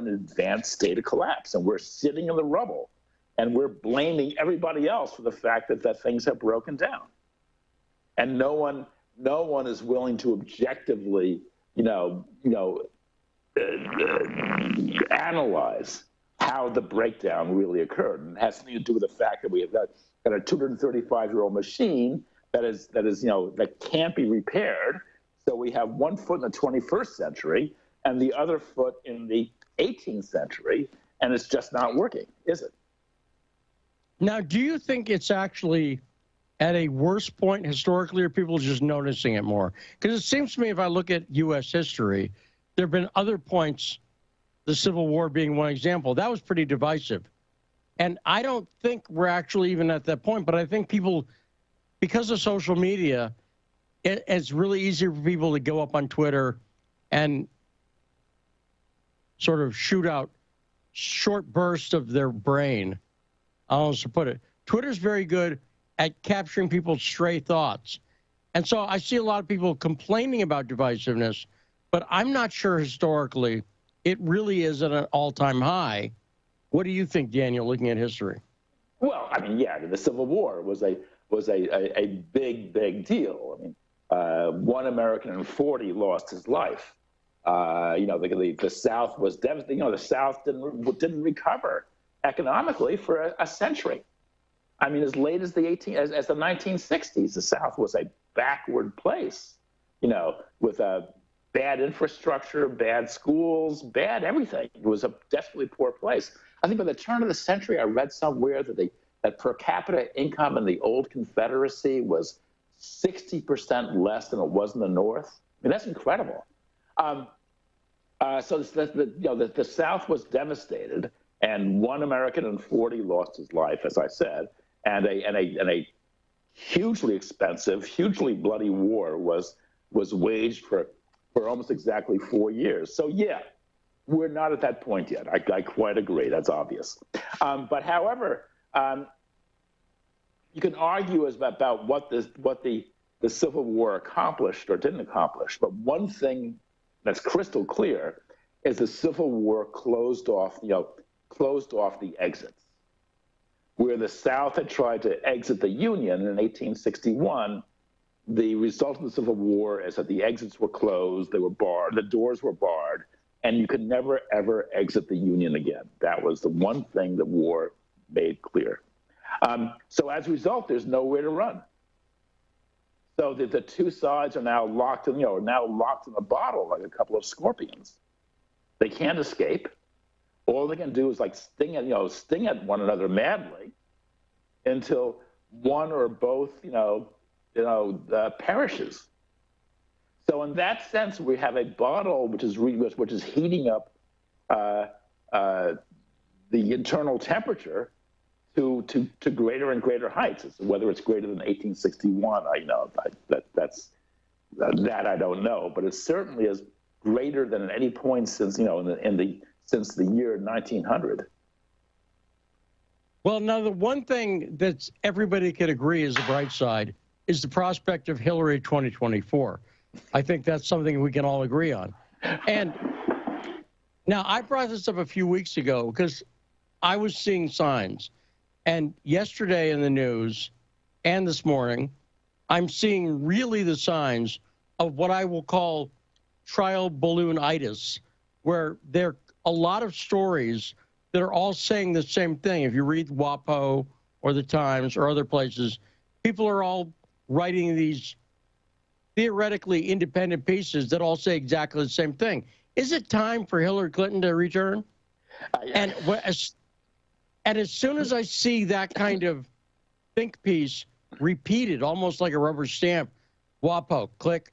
an advanced state of collapse, and we're sitting in the rubble, and we're blaming everybody else for the fact that things have broken down, and no one is willing to objectively, analyze how the breakdown really occurred. And it has something to do with the fact that we have got a 235-year-old machine that can't be repaired. So we have one foot in the 21st century and the other foot in the 18th century, and it's just not working, is it? Now, do you think it's actually at a worse point historically, or people just noticing it more? Because it seems to me, if I look at U.S. history, there have been other points, the Civil War being one example, that was pretty divisive. And I don't think we're actually even at that point, but I think people, because of social media, it's really easy for people to go up on Twitter and sort of shoot out short bursts of their brain. I'll also put it. Twitter's very good at capturing people's stray thoughts. And so I see a lot of people complaining about divisiveness, but I'm not sure historically it really is at an all-time high. What do you think, Daniel, looking at history? Well, I mean, yeah, the Civil War was a big deal. I mean, 1 American in 40 lost his life. The South was devastated. The South didn't recover economically for a century. I mean, as late as the 1960s, the South was a backward place, with a bad infrastructure, bad schools, bad everything. It was a desperately poor place. I think by the turn of the century, I read somewhere that per capita income in the old Confederacy was 60% less than it was in the North. I mean, that's incredible. So the South was devastated, and 1 American in 40 lost his life, as I said, and a hugely expensive, hugely bloody war was waged for almost exactly 4 years. So yeah, we're not at that point yet. I quite agree. That's obvious. But however, you can argue about what the Civil War accomplished or didn't accomplish. But one thing that's crystal clear is the Civil War closed off the exits. Where the South had tried to exit the Union in 1861, the result of the Civil War is that the exits were closed, they were barred, the doors were barred, and you could never, ever exit the Union again. That was the one thing the war made clear. So as a result, there's nowhere to run. So the two sides are now locked in a bottle like a couple of scorpions. They can't escape. All they can do is sting at one another madly until one or both, perishes. So in that sense, we have a bottle which is heating up the internal temperature to greater and greater heights. Whether it's greater than 1861, that's That I don't know, but it certainly is greater than at any point since since the year 1900. Well, now the one thing that everybody could agree is the bright side is the prospect of Hillary 2024. I think that's something we can all agree on. And now I brought this up a few weeks ago because I was seeing signs. And yesterday in the news and this morning, I'm seeing really the signs of what I will call trial balloonitis, where there are a lot of stories that are all saying the same thing. If you read WAPO or the Times or other places, people are all writing these theoretically independent pieces that all say exactly the same thing. Is it time for Hillary Clinton to return? And as soon as I see that kind of think piece repeated, almost like a rubber stamp, WAPO, click,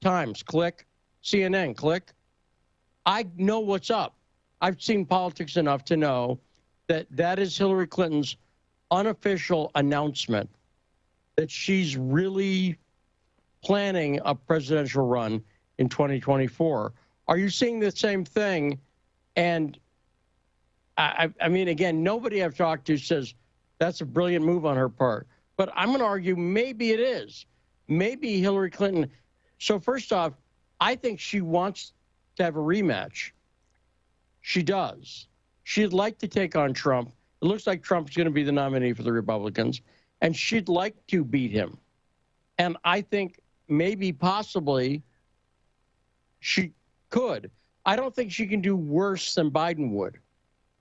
Times, click, CNN, click, I know what's up. I've seen politics enough to know that that is Hillary Clinton's unofficial announcement that she's really planning a presidential run in 2024. Are you seeing the same thing? And I mean, again, nobody I've talked to says that's a brilliant move on her part. But I'm going to argue maybe it is. Maybe Hillary Clinton. So first off, I think she wants to have a rematch. She does. She'd like to take on Trump. It looks like Trump's going to be the nominee for the Republicans, and she'd like to beat him. And I think maybe, possibly, she could. I don't think she can do worse than Biden would.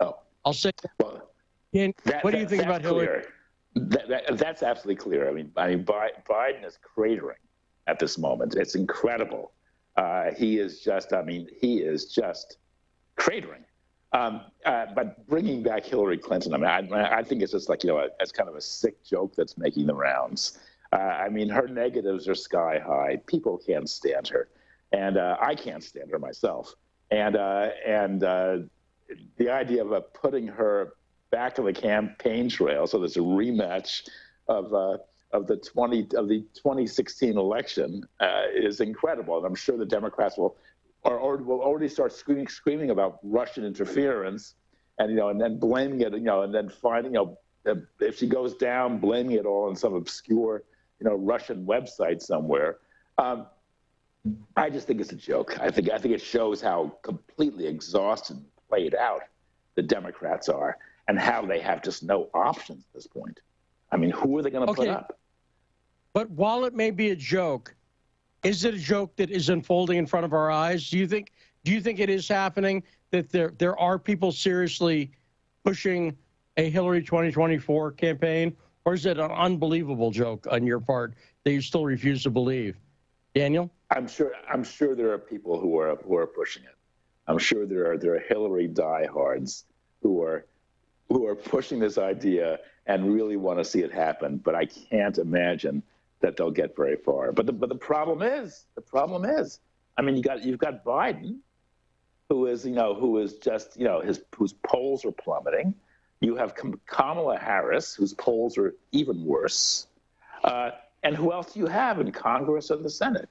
Oh. I'll say. Well, what do you think about Hillary? That's absolutely clear. I mean, Biden is cratering at this moment. It's incredible. He is just cratering. But bringing back Hillary Clinton, I mean, I think it's just like, it's kind of a sick joke that's making the rounds. I mean, her negatives are sky high. People can't stand her. And I can't stand her myself. And the idea of putting her back on the campaign trail, so there's a rematch of the 2016 election is incredible. And I'm sure the Democrats will already start screaming about Russian interference, and then blaming it, and then finding, if she goes down, blaming it all on some obscure, Russian website somewhere. I just think it's a joke. I think it shows how completely exhausted and played out the Democrats are, and how they have just no options at this point. I mean, who are they going to put up? But while it may be a joke, is it a joke that is unfolding in front of our eyes? Do you think it is happening, that there are people seriously pushing a Hillary 2024 campaign, or is it an unbelievable joke on your part that you still refuse to believe? Daniel? I'm sure there are people who are pushing it. I'm sure there are Hillary diehards who are pushing this idea and really want to see it happen. But I can't imagine that they'll get very far. But the problem is, I mean, you've got Biden, who is just, whose polls are plummeting. You have Kamala Harris, whose polls are even worse. And who else do you have in Congress and the Senate?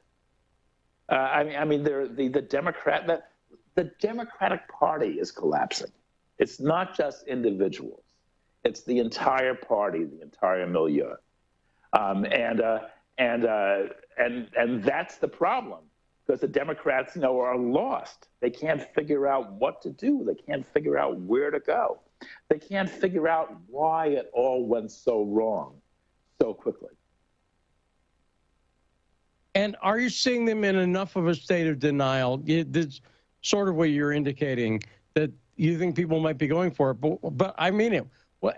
I mean, the Democratic Party is collapsing. It's not just individuals; it's the entire party, the entire milieu, and that's the problem, because the Democrats, are lost. They can't figure out what to do. They can't figure out where to go. They can't figure out why it all went so wrong so quickly. And are you seeing them in enough of a state of denial? That's sort of what you're indicating, that you think people might be going for it. But I mean it. Well,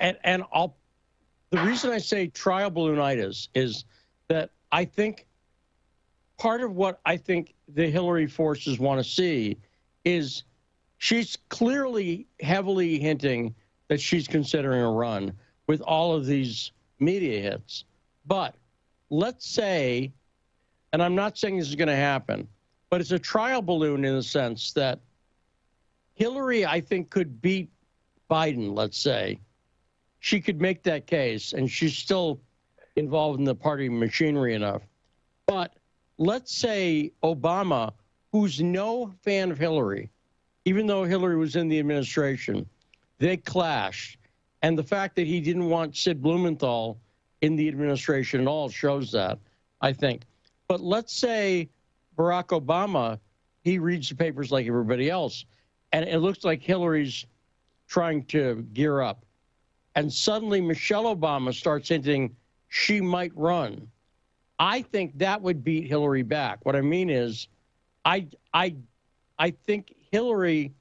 the reason I say trial balloonitis is that I think part of what I think the Hillary forces want to see is she's clearly heavily hinting that she's considering a run with all of these media hits. But let's say, and I'm not saying this is going to happen, but it's a trial balloon in the sense that Hillary, I think, could beat Biden, let's say. She could make that case, and she's still involved in the party machinery enough. But let's say Obama, who's no fan of Hillary, even though Hillary was in the administration, they clashed. And the fact that he didn't want Sid Blumenthal in the administration at all shows that, I think. But let's say Barack Obama, he reads the papers like everybody else, and it looks like Hillary's trying to gear up. And suddenly Michelle Obama starts hinting she might run. I think that would beat Hillary back. What I mean is, I think Hillary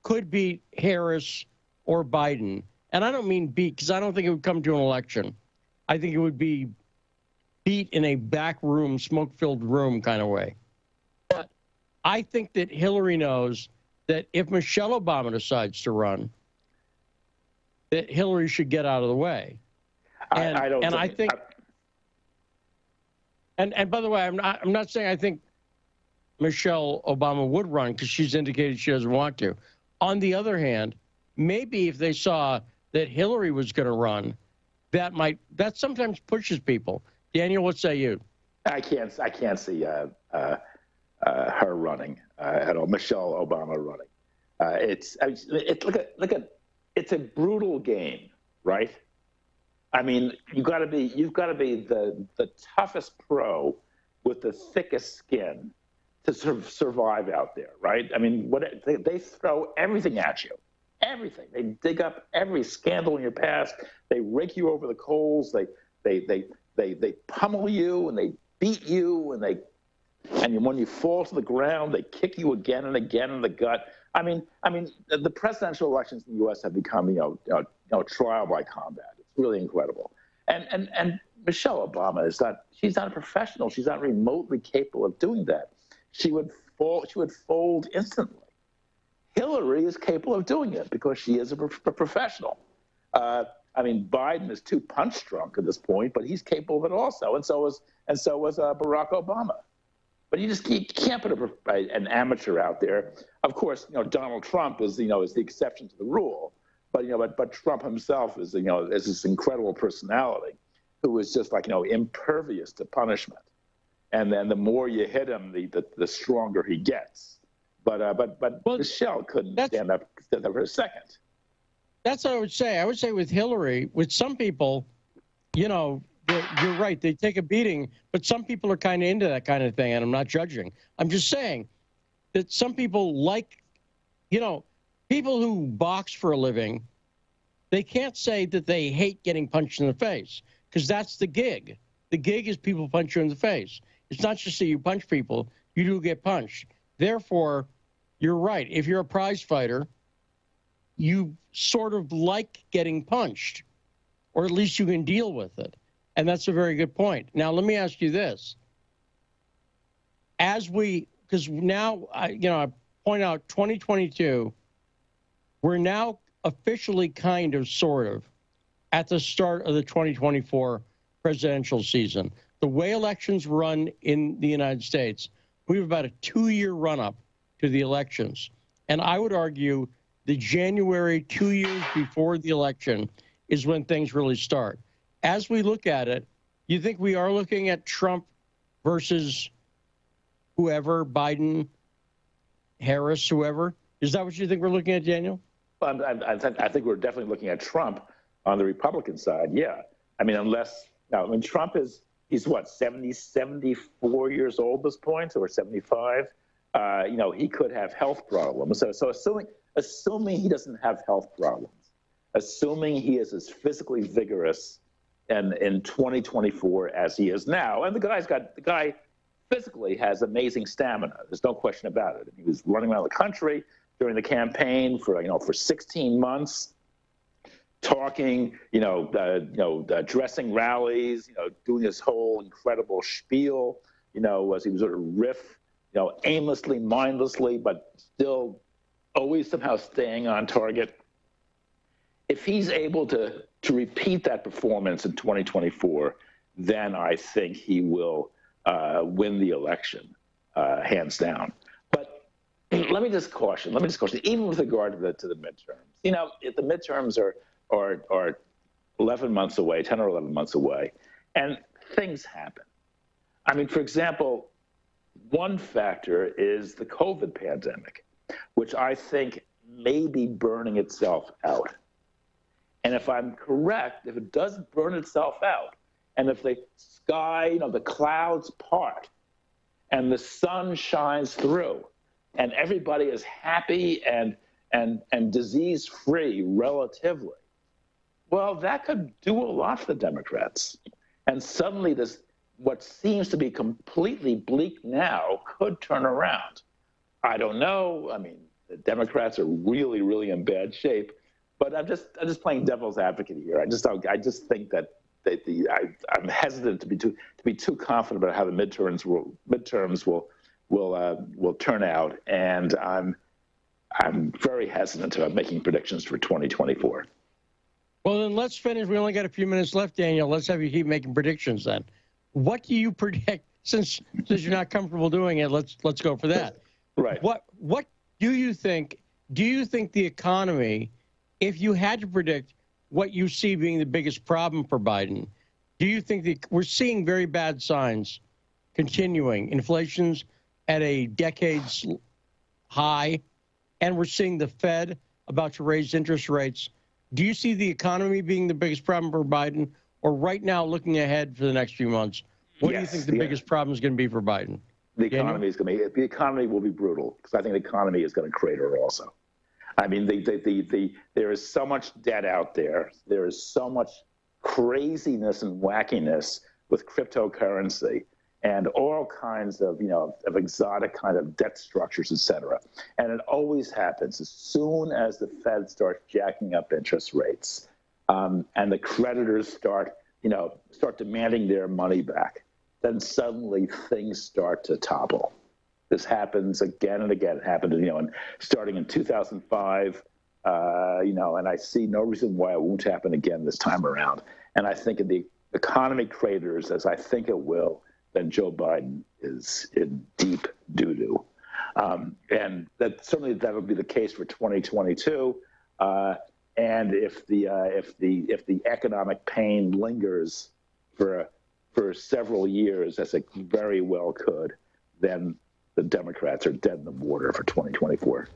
could beat Harris or Biden. And I don't mean beat, because I don't think it would come to an election. I think it would be beat in a back room, smoke-filled room kind of way. But I think that Hillary knows that if Michelle Obama decides to run, that Hillary should get out of the way. And I think by the way, I'm not saying I think Michelle Obama would run, because she's indicated she doesn't want to. On the other hand, maybe if they saw that Hillary was going to run, that sometimes pushes people. Daniel, what say you? I can't see her running at all. Michelle Obama running. It's a brutal game, right? I mean, you've got to be the toughest pro with the thickest skin to sort of survive out there, right? I mean, they throw everything at you, everything. They dig up every scandal in your past. They rake you over the coals. They pummel you and they beat you and when you fall to the ground, they kick you again and again in the gut. I mean, the presidential elections in the U.S. have become, trial by combat. It's really incredible. And Michelle Obama she's not a professional. She's not remotely capable of doing that. She would fold instantly. Hillary is capable of doing it because she is a professional. I mean, Biden is too punch drunk at this point, but he's capable of it also, and so was Barack Obama. But you can't put an amateur out there. Of course, Donald Trump is the exception to the rule. But Trump himself is this incredible personality who is just impervious to punishment. And then the more you hit him, the stronger he gets. But Michelle couldn't stand up for a second. That's what I would say. I would say with Hillary, with some people, you're right. They take a beating, but some people are kind of into that kind of thing, and I'm not judging. I'm just saying that some people people who box for a living, they can't say that they hate getting punched in the face, because that's the gig. The gig is people punch you in the face. It's not just that you punch people. You do get punched. Therefore, you're right. If you're a prize fighter, you sort of like getting punched, or at least you can deal with it. And that's a very good point. Now, let me ask you this. Because now, I point out 2022, we're now officially sort of, at the start of the 2024 presidential season. The way elections run in the United States, we have about a 2-year run-up to the elections. And I would argue the January 2 years before the election is when things really start. As we look at it, you think we are looking at Trump versus whoever, Biden, Harris, whoever? Is that what you think we're looking at, Daniel? Well, I think we're definitely looking at Trump on the Republican side, yeah. I mean, Trump he's what, 74 years old at this point, or 75? He could have health problems. So assuming he doesn't have health problems, assuming he is as physically vigorous in 2024 as he is now, and the guy physically has amazing stamina. There's no question about it. He was running around the country during the campaign for 16 months, talking, addressing rallies, doing his whole incredible spiel, as he was sort of riff, aimlessly, mindlessly, but still always somehow staying on target. If he's able to repeat that performance in 2024, then I think he will win the election, hands down. But let me just caution, even with regard to the midterms. If the midterms are 11 months away, 10 or 11 months away, and things happen. I mean, for example, One factor is the COVID pandemic, which I think may be burning itself out. And if I'm correct, if it does burn itself out, and if the sky, the clouds part, and the sun shines through, and everybody is happy and disease-free relatively, well, that could do a lot for the Democrats. And suddenly this, what seems to be completely bleak now, could turn around. I don't know. I mean, the Democrats are really, really in bad shape. But I'm just playing devil's advocate here. I just think that I'm hesitant to be too confident about how the midterms will turn out, and I'm very hesitant about making predictions for 2024. Well, then let's finish. We only got a few minutes left, Daniel. Let's have you keep making predictions then. What do you predict? Since you're not comfortable doing it, let's go for that. Right. What do you think? Do you think the economy, if you had to predict what you see being the biggest problem for Biden, do you think that we're seeing very bad signs continuing? Inflation's at a decades high, and we're seeing the Fed about to raise interest rates. Do you see the economy being the biggest problem for Biden, or right now, looking ahead for the next few months, what do you think the biggest problem is going to be for Biden? The economy the economy will be brutal, because I think the economy is going to crater also. I mean, there is so much debt out there. There is so much craziness and wackiness with cryptocurrency and all kinds of, of exotic kind of debt structures, et cetera. And it always happens as soon as the Fed starts jacking up interest rates, and the creditors start demanding their money back, then suddenly things start to topple. This happens again and again. It happened, and starting in 2005, and I see no reason why it won't happen again this time around. And I think if the economy craters, as I think it will, then Joe Biden is in deep doo-doo. And that'll be the case for 2022. And if the economic pain lingers for several years, as it very well could, then the Democrats are dead in the water for 2024.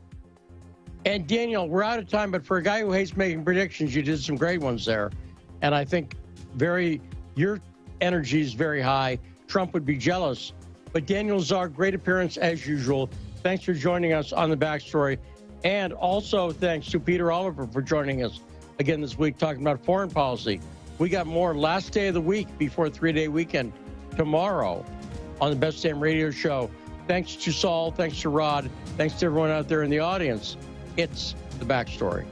And Daniel, we're out of time, but for a guy who hates making predictions, you did some great ones there. And I think your energy is very high. Trump would be jealous. But Daniel Czar, great appearance as usual. Thanks for joining us on The Backstory. And also thanks to Peter Oliver for joining us again this week, talking about foreign policy. We got more last day of the week before a 3-day weekend tomorrow on the Best Damn Radio Show. Thanks to Saul. Thanks to Rod. Thanks to everyone out there in the audience. It's The Backstory.